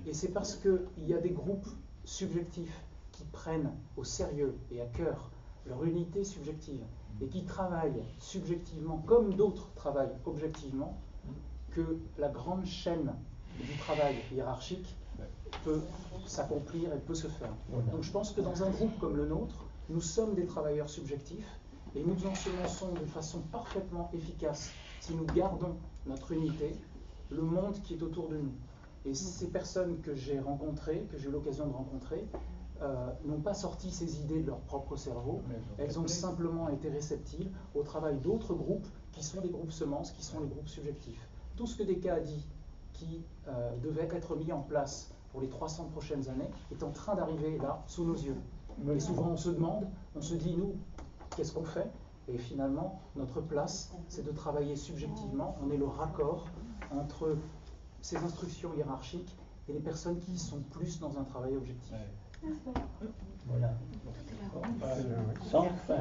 Et c'est parce qu'il y a des groupes subjectifs qui prennent au sérieux et à cœur leur unité subjective et qui travaillent subjectivement comme d'autres travaillent objectivement que la grande chaîne du travail hiérarchique peut s'accomplir et peut se faire. Donc je pense que dans un groupe comme le nôtre, nous sommes des travailleurs subjectifs et nous ensemençons de façon parfaitement efficace, si nous gardons notre unité, le monde qui est autour de nous. Et ces personnes que j'ai rencontrées, que j'ai eu l'occasion de rencontrer, n'ont pas sorti ces idées de leur propre cerveau, elles ont simplement été réceptives au travail d'autres groupes qui sont des groupes semences, qui sont les groupes subjectifs. Tout ce que Descartes a dit qui devait être mis en place pour les 300 prochaines années est en train d'arriver là, sous nos yeux. Et souvent on se demande, on se dit, nous, qu'est-ce qu'on fait? Et finalement, notre place, c'est de travailler subjectivement. On est le raccord entre ces instructions hiérarchiques et les personnes qui sont plus dans un travail objectif. Voilà. Sans fin.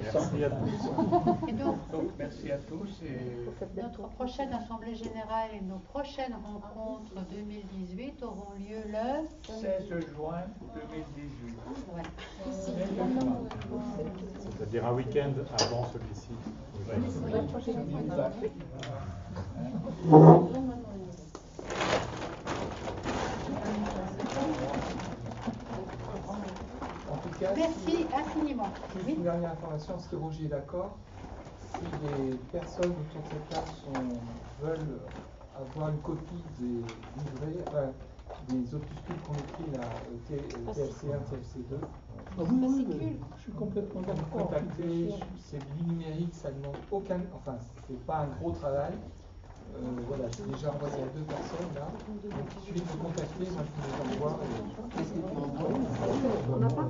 Merci à tous. Et donc, merci à tous. Et notre prochaine Assemblée Générale et nos prochaines rencontres 2018 auront lieu le 16 juin 2018. Ouais. C'est-à-dire un week-end avant celui-ci. En tout cas, merci infiniment. Juste une dernière information, parce que Roger est d'accord, si les personnes autour de cette table veulent avoir une copie des livrets, des opuscules qu'on écrit là, TLC1, TLC2, je suis complètement d'accord. contacter, c'est du numérique, ça ne demande aucun, enfin c'est pas un gros travail. Voilà, j'ai déjà envoyé à 2 personnes là, donc il suffit de me contacter, moi je vous les envoie. On n'a pas